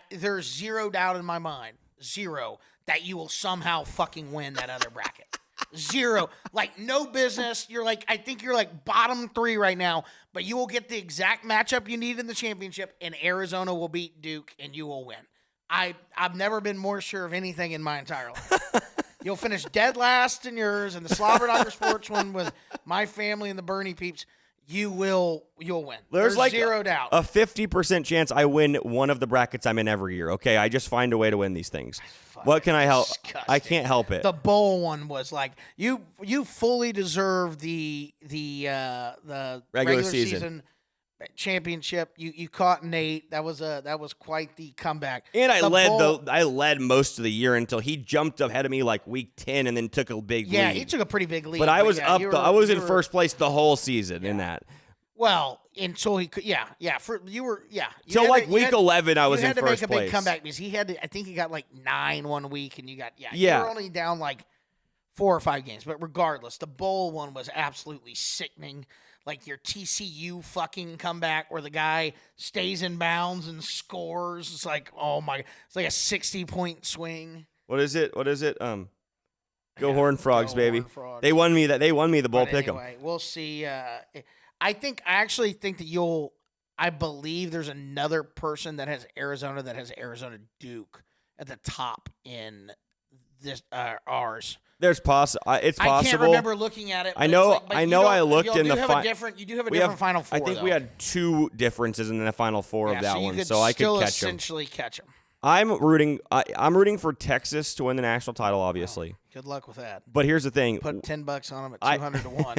There's zero doubt in my mind, that you will somehow fucking win that other bracket. Zero. Like, no business. I think you're like bottom 3 right now, but you will get the exact matchup you need in the championship, and Arizona will beat Duke, and you will win. I've never been more sure of anything in my entire life. You'll finish dead last in yours, and the Slobberknocker Sports one with my family and the Bernie peeps. You'll win. There's like zero doubt. A 50% chance I win one of the brackets I'm in every year. Okay, I just find a way to win these things. What can I help? Disgusting. I can't help it. The bowl one was like you fully deserve the regular season championship. You caught Nate. That was quite the comeback. And I led most of the year until he jumped ahead of me like week 10 and then took a big lead. Yeah, he took a pretty big lead. But I was I was in first place the whole season in that. Well, until he could, So like week 11, I was in first place. You had to make a big comeback because I think he got like 9 one week, and you were only down like 4 or 5 games. But regardless, the bowl one was absolutely sickening. Like your TCU fucking comeback where the guy stays in bounds and scores. It's like, oh my, it's like a 60-point swing. What is it? Go Horned Frogs, baby. Frogs. They won me the bowl pick'em. Anyway, we'll see. I actually think that I believe there's another person that has Arizona Duke at the top in this ours. It's possible. I can't remember looking at it. I know. I looked in the final. You do have a different Final Four. I think we had 2 differences in the Final Four of that one, so I could catch them. Essentially catch them. I'm rooting for Texas to win the national title, obviously. Oh, good luck with that. But here's the thing. Put $10 on them at 200 to 1.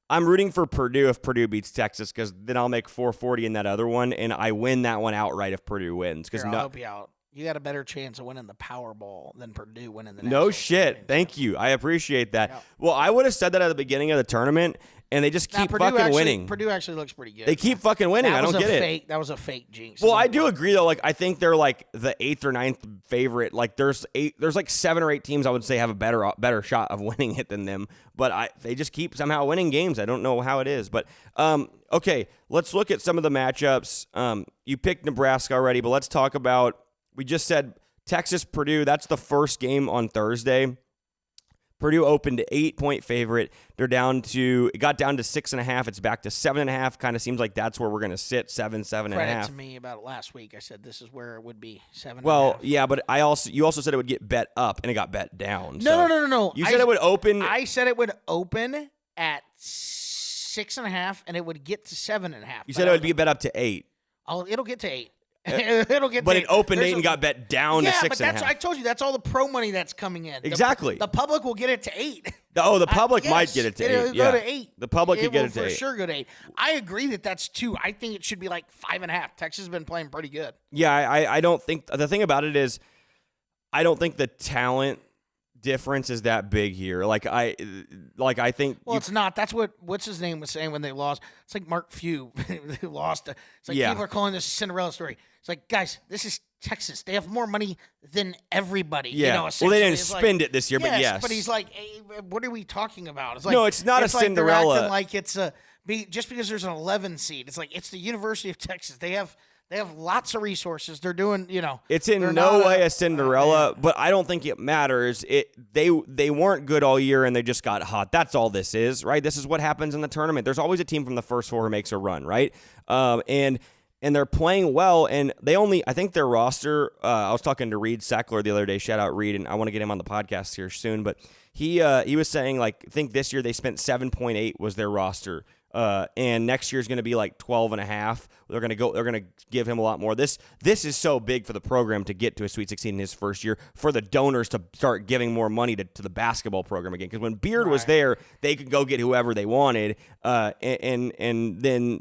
I'm rooting for Purdue if Purdue beats Texas, because then I'll make $440 in that other one, and I win that one outright if Purdue wins. I'll help you out. You got a better chance of winning the Powerball than Purdue winning the No shit. Thank you. I appreciate that. Yeah. Well, I would have said that at the beginning of the tournament, and they just keep winning. Purdue actually looks pretty good. They keep fucking winning. I don't get it. That was a fake jinx. Well, I do agree, though. Like, I think they're like the 8th or 9th favorite. Like, there's like 7 or 8 teams I would say have a better shot of winning it than them. But they just keep somehow winning games. I don't know how it is. But, okay, let's look at some of the matchups. You picked Nebraska already, but let's talk about, we just said Texas-Purdue. That's the first game on Thursday. Purdue opened 8-point favorite. It got down to 6.5. It's back to 7.5. Kind of seems like that's where we're going to sit, 7.5. Credit to me about last week. I said this is where it would be 7.5. Well, yeah, but you also said it would get bet up, and it got bet down. No. You said it would open. I said it would open at 6.5, and it would get to 7.5. You said it would be bet up to 8. It'll get to 8. It'll get. But to it opened 8 and got bet down to 6.5. But I told you that's all the pro money that's coming in. Exactly. The public will get it to 8. The public might get it to 8. It'll go to 8. The public could get it to 8. For sure go to 8. I agree that's 2. I think it should be like 5.5. Texas has been playing pretty good. Yeah, I don't think the thing about it is, I don't think the talent difference is that big here. I think. Well, it's not. That's what's his name was saying when they lost. It's like Mark Few who lost. It's like people are calling this a Cinderella story. It's like, guys, this is Texas. They have more money than everybody. Yeah. Well, they didn't spend it this year, but yes. But he's like, hey, what are we talking about? It's like, no, it's not a Cinderella. They're acting like it's just because there's an 11 seed. It's like it's the University of Texas. They have lots of resources. They're doing, It's in no way a Cinderella, but I don't think it matters. They weren't good all year and they just got hot. That's all this is, right? This is what happens in the tournament. There's always a team from the first 4 who makes a run, right? And they're playing well, and I think their roster, I was talking to Reed Sackler the other day, shout out Reed, and I want to get him on the podcast here soon, but he was saying, I think this year they spent 7.8 was their roster. And next year is going to be like 12.5. They're going to give him a lot more. This is so big for the program to get to a Sweet 16 in his first year, for the donors to start giving more money to the basketball program again. Because when Beard was there, they could go get whoever they wanted. And then,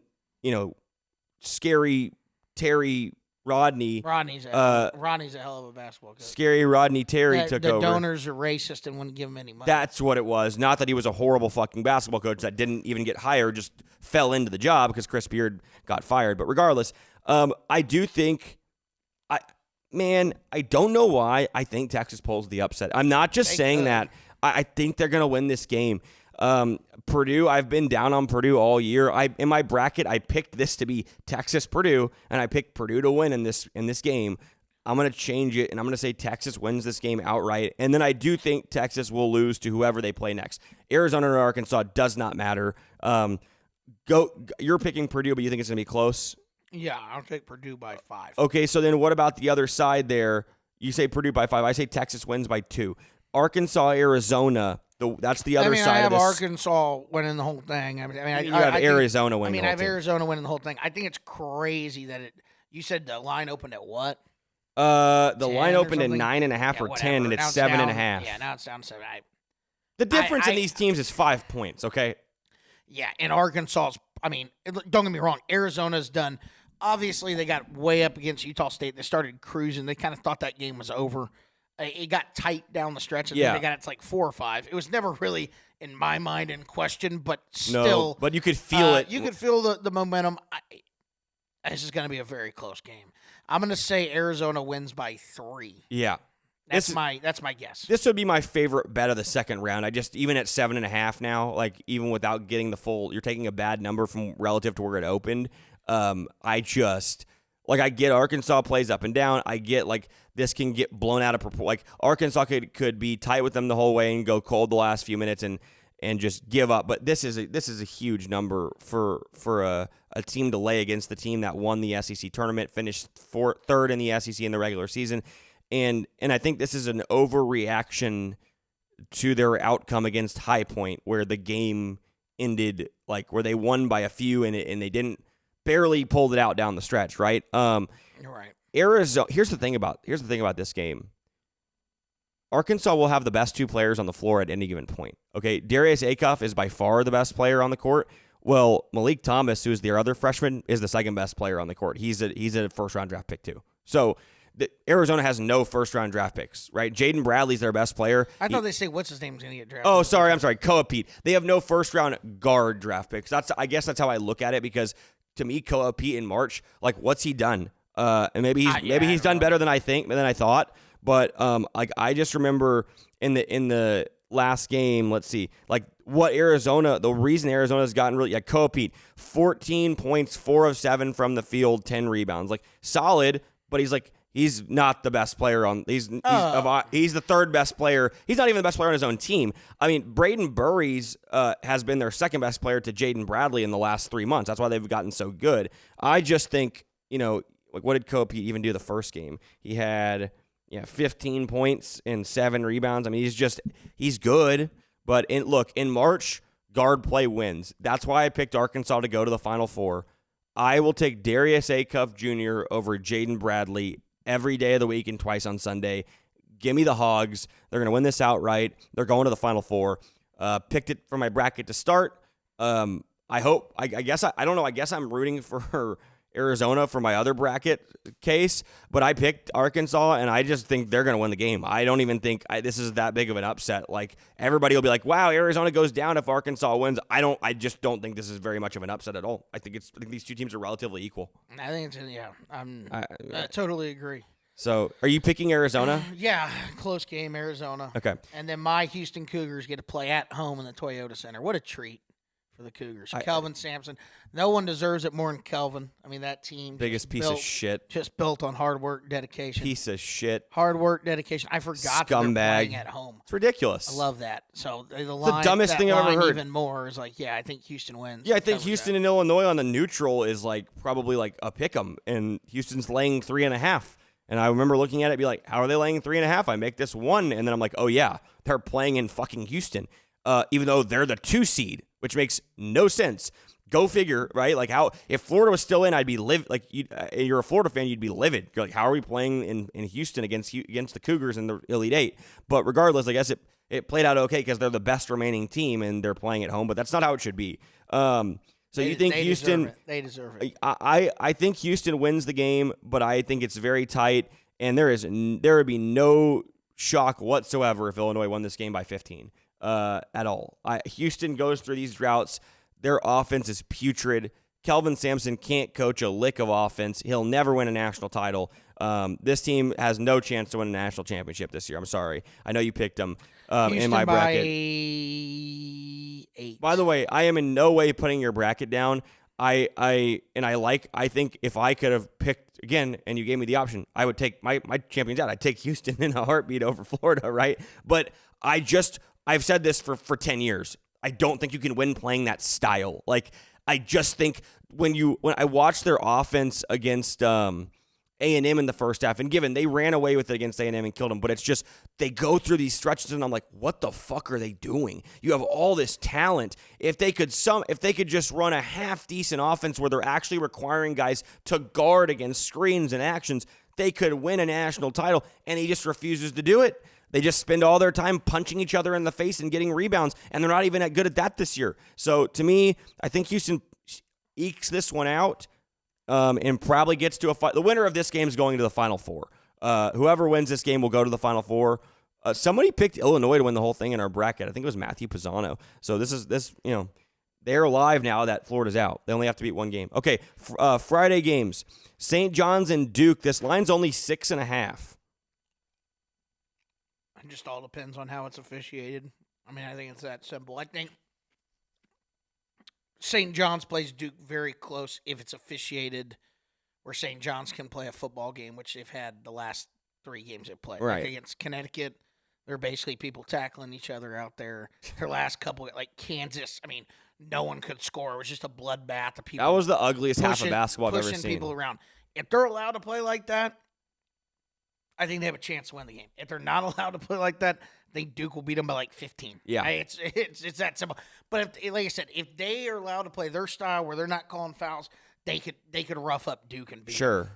scary Terry Rodney. Rodney's a hell of a basketball coach. Scary Rodney Terry took over. The donors are racist and wouldn't give him any money. That's what it was. Not that he was a horrible fucking basketball coach that didn't even get hired, just fell into the job because Chris Beard got fired. But regardless, I do think, I don't know why I think Texas pulls the upset. I'm not just saying that. I think they're going to win this game. Purdue, I've been down on Purdue all year. In my bracket, I picked this to be Texas-Purdue, and I picked Purdue to win in this game. I'm going to change it, and I'm going to say Texas wins this game outright. And then I do think Texas will lose to whoever they play next. Arizona or Arkansas does not matter. You're picking Purdue, but you think it's going to be close? Yeah, I'll take Purdue by 5. Okay, so then what about the other side there? You say Purdue by 5. I say Texas wins by 2. Arkansas, Arizona. That's the other side of this. I have Arkansas winning the whole thing. You have Arizona winning the whole thing. I have Arizona winning the whole thing. I think it's crazy that you said the line opened at what? The line opened at 9.5 or 10, and it's 7.5. Yeah, now it's down to 7. The difference in these teams is 5 points, okay? Yeah, and Arkansas's, don't get me wrong, Arizona's done. Obviously, they got way up against Utah State. They started cruising. They kind of thought that game was over. It got tight down the stretch. I think they got it to like 4 or 5. It was never really, in my mind, in question, but still. No, but you could feel it. You could feel the momentum. This is going to be a very close game. I'm going to say Arizona wins by 3. Yeah. That's my guess. This would be my favorite bet of the second round. Even at 7.5 now, even without getting the full, you're taking a bad number from relative to where it opened. I get Arkansas plays up and down. I get this can get blown out of proportion. Arkansas could be tight with them the whole way and go cold the last few minutes and just give up. But this is a huge number for a team to lay against the team that won the SEC tournament, finished third in the SEC in the regular season, and I think this is an overreaction to their outcome against High Point, where the game ended where they won by a few and they didn't. Barely pulled it out down the stretch, right? You're right. Arizona. Here's the thing about this game. Arkansas will have the best 2 players on the floor at any given point. Okay, Darius Acuff is by far the best player on the court. Well, Malik Thomas, who is their other freshman, is the second best player on the court. He's a first round draft pick too. So Arizona has no first round draft picks, right? Jaden Bradley's their best player. I thought they say what's his name's going to get drafted. Oh, sorry, I'm sorry. Koa Pete. They have no first round guard draft picks. I guess that's how I look at it, because to me, Koa Pete in March, what's he done? And maybe he's done better than I thought. But I just remember in the last game, let's see, the reason Arizona's gotten really, Koa Pete, 14 points, 4 of 7 from the field, 10 rebounds, solid. But He's not the best player on. He's the third best player. He's not even the best player on his own team. I mean, Braden Burries has been their second best player to Jaden Bradley in the last 3 months. That's why they've gotten so good. I just think, like what did Kobe even do the first game? He had 15 points and 7 rebounds. I mean, he's good. But in March, guard play wins. That's why I picked Arkansas to go to the Final Four. I will take Darius Acuff Jr. over Jaden Bradley every day of the week and twice on Sunday. Give me the Hogs. They're going to win this outright. They're going to the Final Four. Picked it for my bracket to start. I hope. I guess I don't know. I guess I'm rooting for Arizona for my other bracket case, but I picked Arkansas, and I just think they're going to win the game. I don't even think this is that big of an upset. Like, everybody will be like, "Wow, Arizona goes down if Arkansas wins." I just don't think this is very much of an upset at all. I think these two teams are relatively equal. I think I totally agree. So, are you picking Arizona? Yeah, close game, Arizona. Okay. And then my Houston Cougars get to play at home in the Toyota Center. What a treat for the Cougars. Kelvin Sampson. No one deserves it more than Kelvin. I mean, that team. Biggest piece of shit. Just built on hard work, dedication. Piece of shit. Hard work, dedication. I forgot that they're playing at home. It's ridiculous. I love that. So the dumbest thing I've ever heard. Even more is like, I think Houston wins. Yeah, I think Houston and Illinois on the neutral is like probably like a pick 'em, and Houston's laying 3.5. And I remember looking at it and be like, how are they laying 3.5? I make this 1. And then I'm like, oh, yeah, they're playing in fucking Houston, even though they're the 2 seed, which makes no sense. Go figure, right? Like, how if Florida was still in, I'd be livid. Like, you're a Florida fan, you'd be livid. You're like, how are we playing in Houston against the Cougars in the Elite Eight? But regardless, I guess it played out okay because they're the best remaining team and they're playing at home. But that's not how it should be. So you think Houston? They deserve it. I think Houston wins the game, but I think it's very tight, and there would be no shock whatsoever if Illinois won this game by 15 at all. Houston goes through these droughts. Their offense is putrid. Kelvin Sampson can't coach a lick of offense. He'll never win a national title. This team has no chance to win a national championship this year. I'm sorry. I know you picked them in my bracket. 8. By the way, I am in no way putting your bracket down. I think if I could have picked again and you gave me the option, I would take my champions out. I'd take Houston in a heartbeat over Florida, right? But I've said this for 10 years. I don't think you can win playing that style. Like, I just think when I watched their offense against A&M in the first half, and given they ran away with it against A&M and killed them, but it's just they go through these stretches and I'm like, what the fuck are they doing? You have all this talent. If they could just run a half decent offense where they're actually requiring guys to guard against screens and actions, they could win a national title, and he just refuses to do it. They just spend all their time punching each other in the face and getting rebounds, and they're not even that good at that this year. So to me, I think Houston ekes this one out. And probably gets to the winner of this game is going to the Final Four. Whoever wins this game will go to the Final Four. Somebody picked Illinois to win the whole thing in our bracket. I think it was Matthew Pisano. So they're alive now that Florida's out. They only have to beat one game. Okay, Friday games. St. John's and Duke. This line's only 6.5. It just all depends on how it's officiated. I mean, I think it's that simple. I think St. John's plays Duke very close if it's officiated where St. John's can play a football game, which they've had the last 3 games they've played. Right. Like against Connecticut, they're basically people tackling each other out there. Their last couple, like Kansas, I mean, no one could score. It was just a bloodbath of people. That was the ugliest half of basketball I've ever seen. Pushing people around. If they're allowed to play like that, I think they have a chance to win the game. If they're not allowed to play like that, I think Duke will beat them by like 15. Yeah. It's that simple. But like I said, if they are allowed to play their style where they're not calling fouls, they could rough up Duke and beat them. Sure.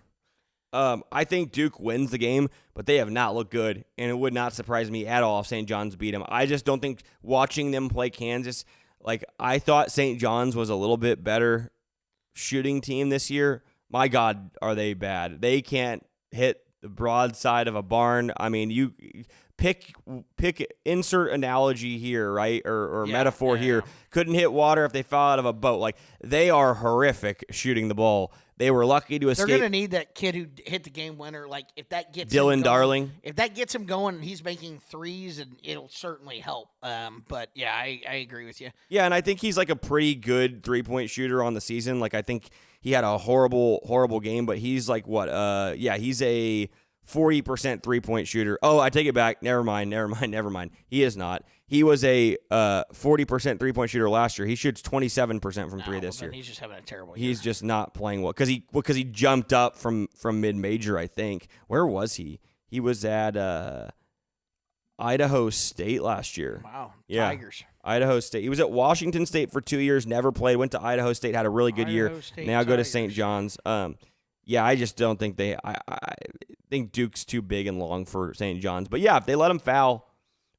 I think Duke wins the game, but they have not looked good, and it would not surprise me at all if St. John's beat them. I just don't think watching them play Kansas, like I thought St. John's was a little bit better shooting team this year. My God, are they bad. They can't hit the broadside of a barn. I mean, you pick insert analogy here, right? Or metaphor here. Couldn't hit water if they fell out of a boat. Like, they are horrific shooting the ball. They were lucky to escape. They're going to need that kid who hit the game winner. Like, if that gets Dylan him going, Darling. If that gets him going and he's making threes, and it'll certainly help. But, yeah, I agree with you. Yeah, and I think he's like a pretty good three-point shooter on the season. Like, I think he had a horrible game, but he's like what? He's a 40% three-point shooter. Oh, I take it back. Never mind. He is not. He was a 40% three-point shooter last year. He shoots 27% from three this year. He's just having a terrible year. He's just not playing well because he jumped up from mid-major, I think. Where was he? He was at Idaho State last year. Wow. Yeah. Tigers. Idaho State. He was at Washington State for 2 years, never played, went to Idaho State, had a really good year. Now go to St. John's. Yeah, I just don't think I think Duke's too big and long for St. John's. But yeah, if they let him foul,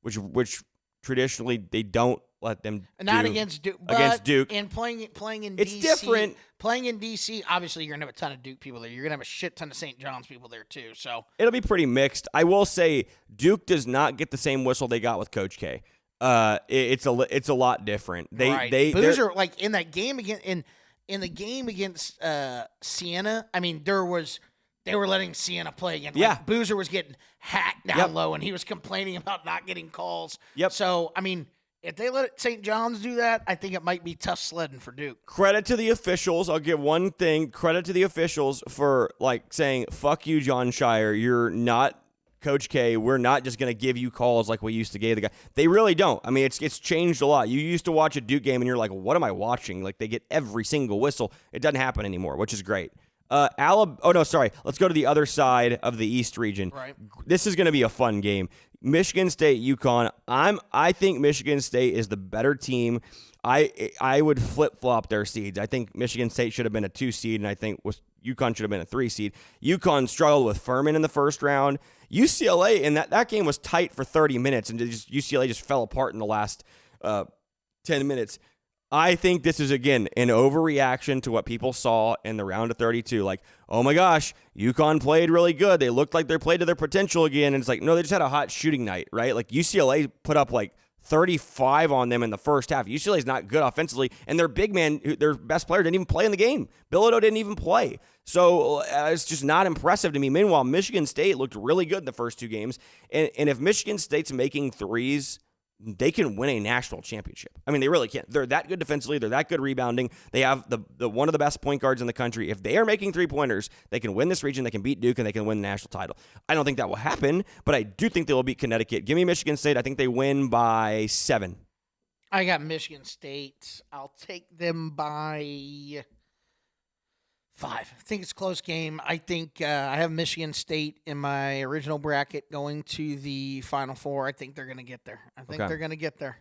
which traditionally they don't let them Not do against Duke. Against Duke. And playing in It's DC. different. Playing in DC, obviously you're going to have a ton of Duke people there. You're going to have a shit ton of St. John's people there too. So it'll be pretty mixed. I will say Duke does not get the same whistle they got with Coach K. It's a lot different. Boozer, like in that game against in the game against Siena, I mean they were letting Siena play again. Like, Boozer was getting hacked down low, and he was complaining about not getting calls. Yep. So I mean, if they let St. John's do that, I think it might be tough sledding for Duke. Credit to the officials. I'll give one thing. Credit to the officials for like saying, "Fuck you, John Shire. You're not Coach K. We're not just going to give you calls like we used to give the guy." They really don't. I mean, it's changed a lot. You used to watch a Duke game and you're like, "What am I watching?" Like they get every single whistle. It doesn't happen anymore, which is great. Let's go to the other side of the East region. Right. This is going to be a fun game. Michigan State, UConn. I think Michigan State is the better team. I would flip-flop their seeds. I think Michigan State should have been a 2 seed, and I think UConn should have been a 3 seed. UConn struggled with Furman in the first round. UCLA, and that game was tight for 30 minutes, and UCLA just fell apart in the last 10 minutes. I think this is, again, an overreaction to what people saw in the round of 32. Like, oh my gosh, UConn played really good. They looked like they played to their potential again. And it's like, no, they just had a hot shooting night, right? Like UCLA put up like 35 on them in the first half. UCLA is not good offensively, and their big man, their best player, didn't even play in the game. Bilodeau didn't even play. So it's just not impressive to me. Meanwhile, Michigan State looked really good in the first 2 games. And if Michigan State's making threes, they can win a national championship. I mean, they really can. They're that good defensively. They're that good rebounding. They have the one of the best point guards in the country. If they are making 3-pointers, they can win this region. They can beat Duke, and they can win the national title. I don't think that will happen, but I do think they will beat Connecticut. Give me Michigan State. I think they win by 7. I got Michigan State. I'll take them by 5. I think it's a close game. I think I have Michigan State in my original bracket going to the Final Four. I think they're going to get there. They're going to get there.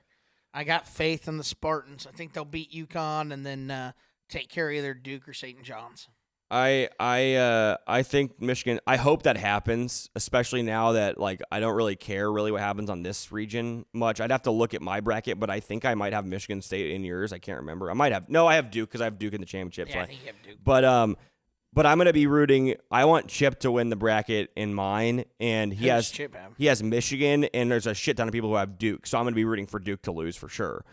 I got faith in the Spartans. I think they'll beat UConn and then take care of either Duke or St. John's. I think Michigan. I hope that happens, especially now that like I don't really care really what happens on this region much. I'd have to look at my bracket, but I think I might have Michigan State in yours. I can't remember. I might have. No, I have Duke because I have Duke in the championship. Yeah, so I think you have Duke. But I'm gonna be rooting. I want Chip to win the bracket in mine, and he has Michigan, and there's a shit ton of people who have Duke. So I'm gonna be rooting for Duke to lose for sure.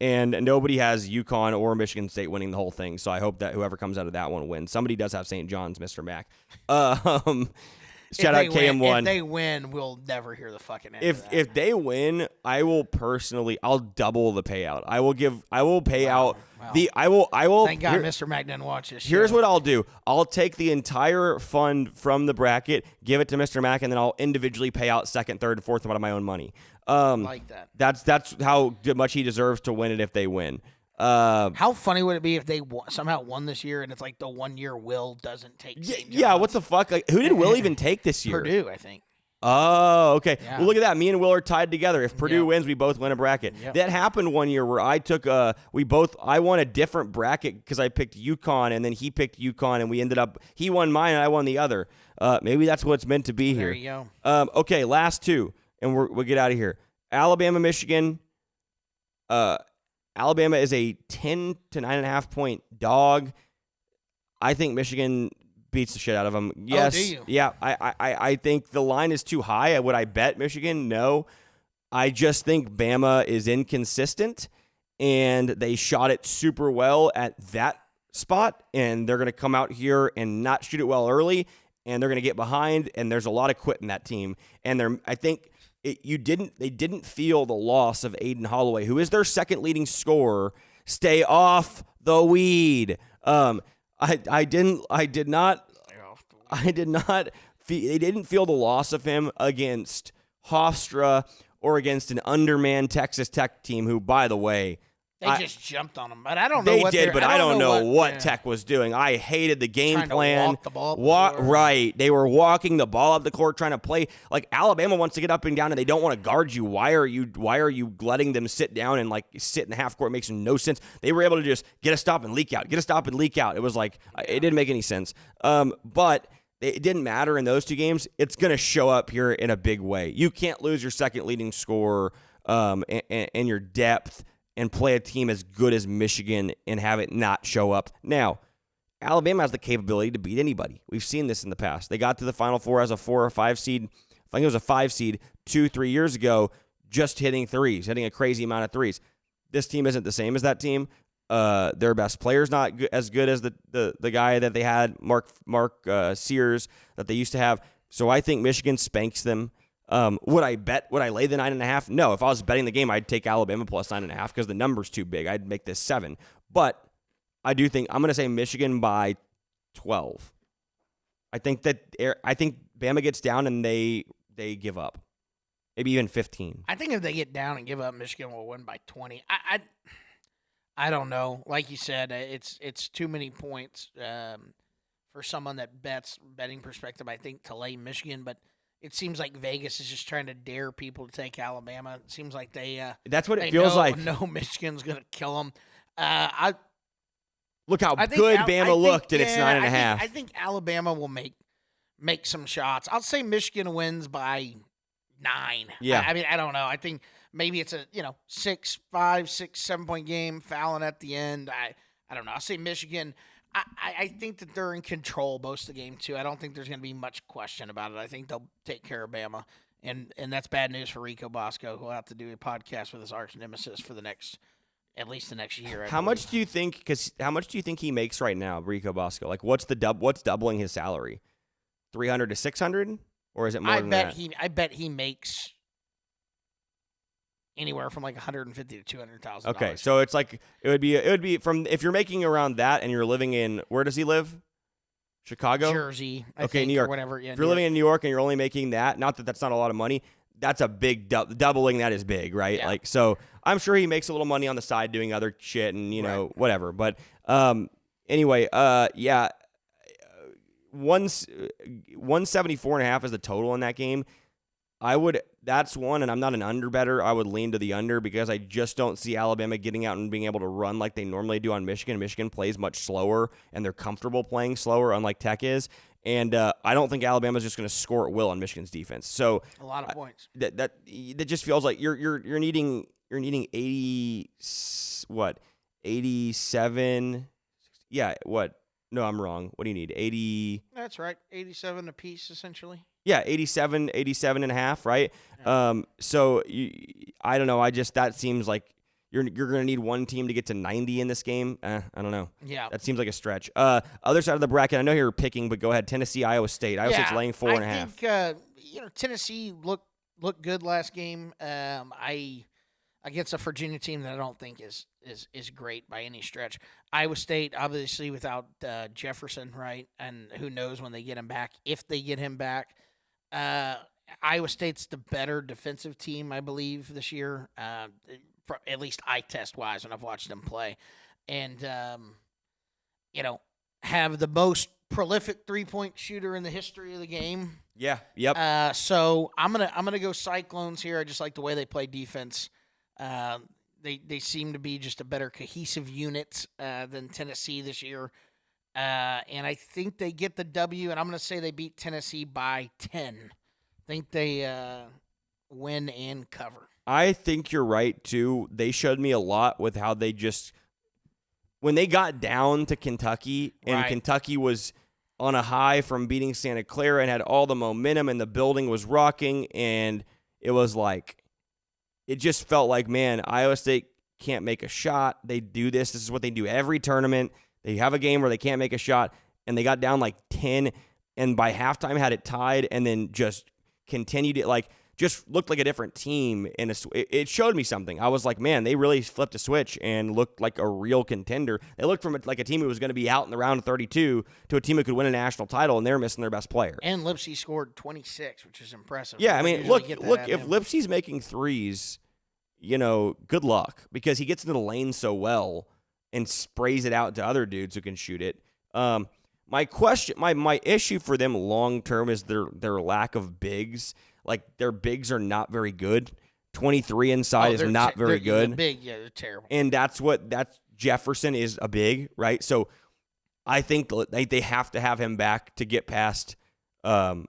And nobody has UConn or Michigan State winning the whole thing. So I hope that whoever comes out of that one wins. Somebody does have St. John's, Mr. Mack. Shout out KM1. If they win, we'll never hear the fucking end of that. If they win, I'll double the payout. I will pay out. Wow. Thank God Mr. Mack didn't watch this. Here's what I'll do. I'll take the entire fund from the bracket, give it to Mr. Mack, and then I'll individually pay out second, third, and fourth out of my own money. Like that. That's how much he deserves to win it if they win. How funny would it be if they somehow won this year and it's like the 1 year Will doesn't take St. John's? Yeah, what the fuck? Like, who did Will even take this year? Purdue, I think. Oh, okay. Yeah. Well, look at that. Me and Will are tied together. If Purdue wins, we both win a bracket. Yep. That happened one year where I took I won a different bracket because I picked UConn and then he picked UConn and we ended up, he won mine and I won the other. Maybe that's what it's meant to be here. There you go. Okay, last 2, and we'll get out of here. Alabama, Michigan. Alabama is a 10 to 9.5 point dog. I think Michigan beats the shit out of them. Yes. Oh, do you? Yeah. I think the line is too high. Would I bet Michigan? No. I just think Bama is inconsistent, and they shot it super well at that spot, and they're going to come out here and not shoot it well early, and they're going to get behind, and there's a lot of quit in that team. And I think they didn't feel the loss of Aiden Holloway, who is their second leading scorer. Stay off the weed. I did not didn't feel the loss of him against Hofstra or against an undermanned Texas Tech team who, by the way, they just jumped on him. But I don't know what they did, but I don't know what yeah. Tech was doing. I hated the game trying plan. To walk the ball right. They were walking the ball up the court, trying to play. Like, Alabama wants to get up and down, and they don't want to guard you. Why are you letting them sit down and, like, sit in the half court? It makes no sense. They were able to just get a stop and leak out. It was like, it didn't make any sense. But it didn't matter in those two games. It's going to show up here in a big way. You can't lose your second leading scorer and your depth and play a team as good as Michigan and have it not show up. Now, Alabama has the capability to beat anybody. We've seen this in the past. They got to the Final Four as a 4 or 5 seed. I think it was a 5 seed 2-3 years ago, just hitting threes, hitting a crazy amount of threes. This team isn't the same as that team. Their best player's not as good as the guy that they had, Mark Sears, that they used to have. So I think Michigan spanks them. Would I lay the 9.5? No. If I was betting the game, I'd take Alabama plus 9.5 because the number's too big. I'd make this 7. But I do think I'm going to say Michigan by 12. I think Bama gets down and they give up, maybe even 15. I think if they get down and give up, Michigan will win by 20. I don't know. Like you said, it's too many points for someone that betting perspective. I think to lay Michigan, but it seems like Vegas is just trying to dare people to take Alabama. It seems like that's what it feels like. No, Michigan's going to kill them. Look how good Bama looked, and it's 9.5. I think Alabama will make some shots. I'll say Michigan wins by 9. Yeah. I mean, I don't know. I think maybe it's a 6, 5, 6, 7 point game, fouling at the end. I don't know. I'll say Michigan. I think that they're in control most of the game, too. I don't think there's going to be much question about it. I think they'll take care of Bama. And that's bad news for Rico Bosco, who will have to do a podcast with his arch nemesis for at least the next year. How much do you think he makes right now, Rico Bosco? Like, what's doubling his salary? 300 to 600? Or is it more than that? I bet he makes anywhere from like $150,000 to $200,000. Okay, so it's like it would be from, if you're making around that and you're living in, where does he live? Chicago? Jersey. I okay, think, New York. Or whatever. Yeah, if you're living in New York and you're only making that, not that that's not a lot of money, that's a big doubling. That is big, right? Yeah. Like, so I'm sure he makes a little money on the side doing other shit and whatever. But anyway, yeah, 174.5 is the total in that game. That's one, and I'm not an under better. I would lean to the under because I just don't see Alabama getting out and being able to run like they normally do on Michigan. Michigan plays much slower, and they're comfortable playing slower, unlike Tech is. And I don't think Alabama's just going to score at will on Michigan's defense. So a lot of points. That just feels like you're needing 87. Yeah, what? No, I'm wrong. What do you need? 80. That's right. 87 apiece, essentially. Yeah, 87 and a half, right? Yeah. So I don't know. That seems like you're going to need one team to get to 90 in this game. I don't know. Yeah. That seems like a stretch. Other side of the bracket, I know you're picking, but go ahead. Tennessee, Iowa State. Iowa State's laying 4.5. I think Tennessee looked good last game. Against a Virginia team that I don't think is great by any stretch. Iowa State, obviously, without Jefferson, right? And who knows when they get him back, if they get him back. Iowa State's the better defensive team, I believe, this year, at least eye test-wise when I've watched them play. And, have the most prolific three-point shooter in the history of the game. Yeah, yep. So I'm gonna go Cyclones here. I just like the way they play defense. They seem to be just a better cohesive unit than Tennessee this year. And I think they get the W, and I'm going to say they beat Tennessee by 10. I think they win and cover. I think you're right, too. They showed me a lot with how they just – when they got down to Kentucky, and right. Kentucky was on a high from beating Santa Clara and had all the momentum, and the building was rocking, and it was like – it just felt like, man, Iowa State can't make a shot. They do this. This is what they do every tournament. They have a game where they can't make a shot, and they got down like 10, and by halftime had it tied and then just continued it. Like, just looked like a different team. It showed me something. I was like, man, they really flipped a switch and looked like a real contender. They looked from like a team who was going to be out in the round of 32 to a team who could win a national title, and they're missing their best player. And Lipsy scored 26, which is impressive. Yeah, I mean, look, if Lipsy's making threes, good luck, because he gets into the lane so well and sprays it out to other dudes who can shoot it. My issue for them long term is their lack of bigs. Like, their bigs are not very good. 23 inside is not very good. They're terrible. And that's Jefferson is a big, right? So I think they have to have him back to get past. Now,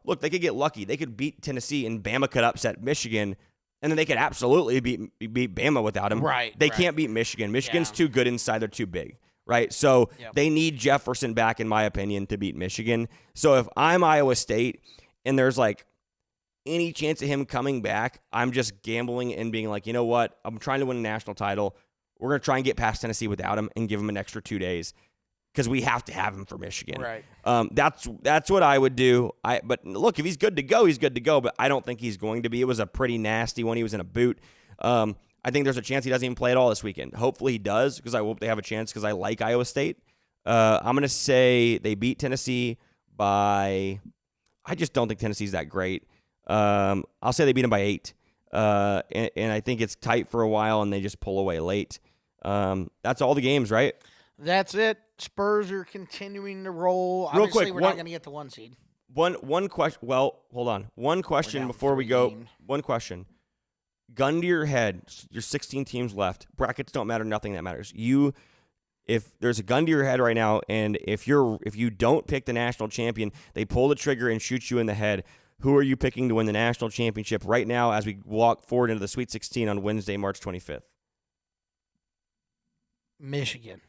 look, they could get lucky. They could beat Tennessee and Bama could upset Michigan, and then they could absolutely beat Bama without him. Right. They can't beat Michigan. Michigan's too good inside. They're too big. Right, so they need Jefferson back, in my opinion, to beat Michigan. So if I'm Iowa State and there's like any chance of him coming back, I'm just gambling and being like, you know what? I'm trying to win a national title. We're going to try and get past Tennessee without him and give him an extra 2 days because we have to have him for Michigan. Right. That's what I would do. But look, if he's good to go, he's good to go. But I don't think he's going to be. It was a pretty nasty one. He was in a boot. I think there's a chance he doesn't even play at all this weekend. Hopefully he does, because I hope they have a chance, because I like Iowa State. I'm going to say they beat Tennessee by – I just don't think Tennessee's that great. I'll say they beat them by 8. And I think it's tight for a while, and they just pull away late. That's all the games, right? That's it. Spurs are continuing to roll. Real Obviously, quick, we're not going to get the 1 seed. One question – well, hold on. One question before we go. One question. Gun to your head, your 16 teams left. Brackets don't matter, nothing that matters. If there's a gun to your head right now, and if you don't pick the national champion, they pull the trigger and shoot you in the head, who are you picking to win the national championship right now as we walk forward into the Sweet 16 on Wednesday, March 25th? Michigan.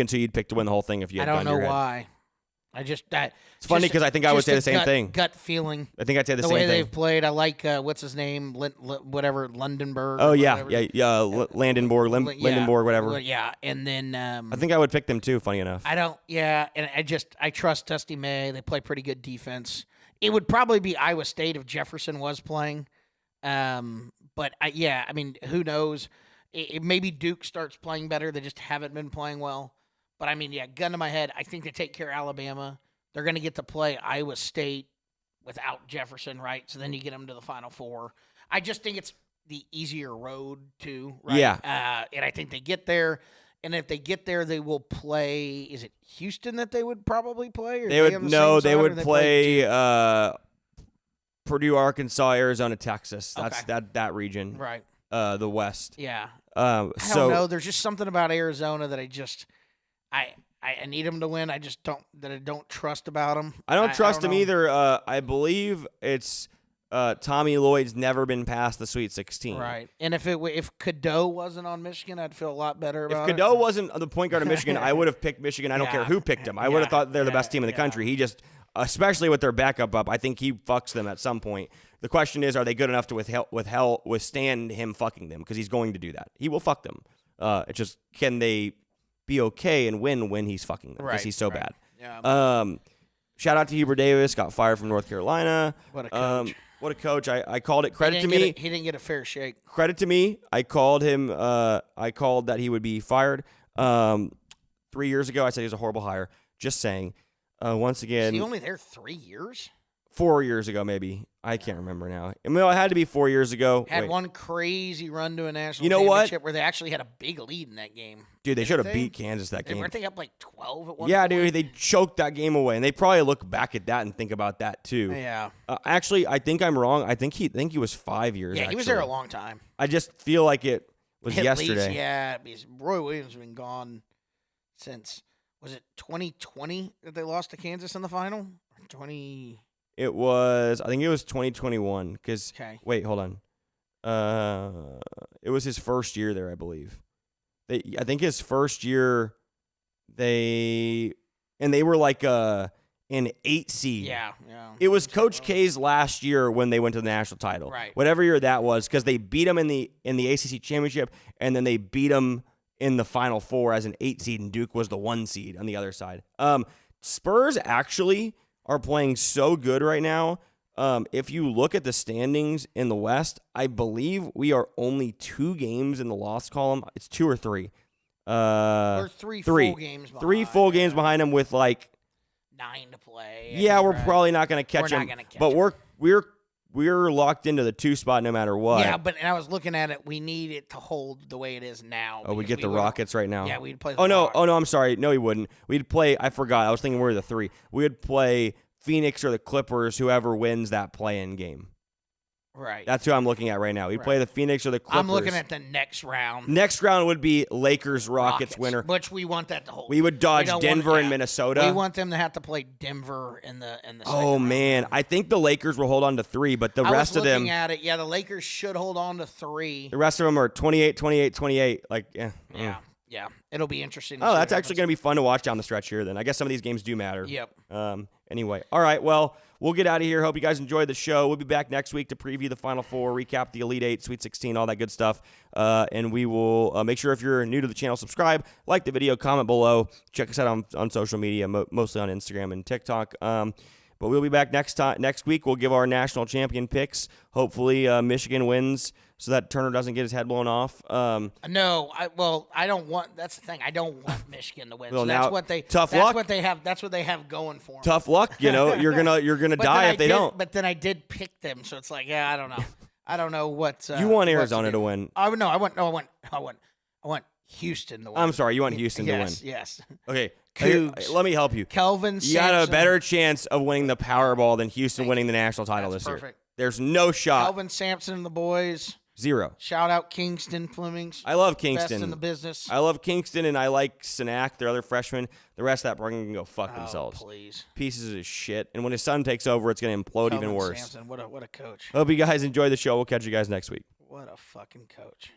So you'd pick to win the whole thing if you had gun to your head. I don't know why. It's funny because I think I would say the same thing. Gut feeling. I think I'd say the same thing. thing. The way they've played, I like what's his name, Lundenberg. Oh yeah, Landenborg, whatever. Yeah, and then I think I would pick them too. Funny enough, I don't. Yeah, and I trust Dusty May. They play pretty good defense. It would probably be Iowa State if Jefferson was playing. But I mean, who knows? Maybe Duke starts playing better. They just haven't been playing well. But, I mean, gun to my head, I think they take care of Alabama. They're going to get to play Iowa State without Jefferson, right? So then you get them to the Final Four. I just think it's the easier road, too, right? Yeah. And I think they get there. And if they get there, they will play – is it Houston that they would probably play? Or they would play Purdue, Arkansas, Arizona, Texas. That's that region. Right. The West. Yeah. I don't know. There's just something about Arizona that I need them to win. I don't trust about them. I don't trust them either. I believe it's Tommy Lloyd's never been past the Sweet 16. Right. And if Cadeau wasn't on Michigan, I'd feel a lot better about it. If Cadeau wasn't the point guard of Michigan, I would have picked Michigan. I don't care who picked him. I would have thought they're the best team in the country. He just, especially with their backup up, I think he fucks them at some point. The question is, are they good enough to withstand him fucking them? Because he's going to do that. He will fuck them. It's just, can they be okay and win when he's fucking them? Because he's so bad. Yeah. Shout out to Hubert Davis. Got fired from North Carolina. What a coach. What a coach. I called it. Credit to me. He didn't get a fair shake. Credit to me. I called him. I called that he would be fired. 3 years ago, I said he was a horrible hire. Just saying. Once again. Is he only there 3 years? 4 years ago, maybe. I can't remember now. I mean, it had to be 4 years ago. Had one crazy run to a national championship where they actually had a big lead in that game. Dude, they should have beat Kansas that game. Weren't they up like 12 at one point? Yeah, dude, they choked that game away, and they probably look back at that and think about that too. Yeah. Actually, I think I'm wrong. I think he was 5 years. Yeah, he was there a long time. I just feel like it was yesterday. Least, yeah, because Roy Williams has been gone since, was it 2020 that they lost to Kansas in the final? 20. I think it was 2021. Because wait, hold on. It was his first year there, I believe. I think his first year, they were like an 8 seed. Yeah. It was Coach K's last year when they went to the national title. Right. Whatever year that was, because they beat them in the ACC championship, and then they beat them in the Final Four as an 8 seed, and Duke was the 1 seed on the other side. Spurs actually are playing so good right now. if you look at the standings in the West, I believe we are only 2 games in the loss column. It's 2 or 3. We're three full games behind. 3 full games behind them with like 9 to play. Yeah, we're probably not going to catch them. But we're locked into the 2 spot no matter what. Yeah, but I was looking at it. We need it to hold the way it is now. Oh, we get the Rockets right now. Yeah, we'd play. Oh no, I'm sorry. No, we wouldn't. We'd play. I forgot. I was thinking we were the 3. We would play Phoenix or the Clippers. Whoever wins that play-in game. Right. That's who I'm looking at right now. We'd play the Phoenix or the Clippers. I'm looking at the next round. Next round would be Lakers Rockets winner, which we want that to hold. We would dodge Denver and Minnesota. We want them to have to play Denver in the. Oh man, round. I think the Lakers will hold on to 3, but the rest of them. Looking at it, the Lakers should hold on to 3. The rest of them are 28, 28, 28. Like yeah. It'll be interesting. Oh, that's actually going to be fun to watch down the stretch here. Then I guess some of these games do matter. Yep. Anyway, all right. Well, we'll get out of here. Hope you guys enjoyed the show. We'll be back next week to preview the Final Four, recap the Elite 8, Sweet 16, all that good stuff. And we will make sure if you're new to the channel, subscribe, like the video, comment below. Check us out on social media, mostly on Instagram and TikTok. But we'll be back next week. We'll give our national champion picks. Hopefully, Michigan wins so that Turner doesn't get his head blown off. No, I don't want. That's the thing. I don't want Michigan to win. Well, so that's now, what they. Tough that's luck. what they have. That's what they have going for them. Tough luck. You're gonna die if they don't. But then I did pick them, so it's like, I don't know. I don't know what. You want Arizona to win? I want Houston to win. I'm sorry, you want Houston to win? Yes. Okay. Let me help you. Kelvin You Sampson. got a better chance of winning the Powerball than Houston winning the national title this year. There's no shot. Kelvin Sampson and the boys. 0. Shout out Kingston Flemings. I love Kingston. Best in the business. I love Kingston, and I like Sinak, their other freshman. The rest of that program can go fuck themselves. Please. Pieces of shit. And when his son takes over, it's going to implode even worse. Sampson, what a coach. Hope you guys enjoy the show. We'll catch you guys next week. What a fucking coach.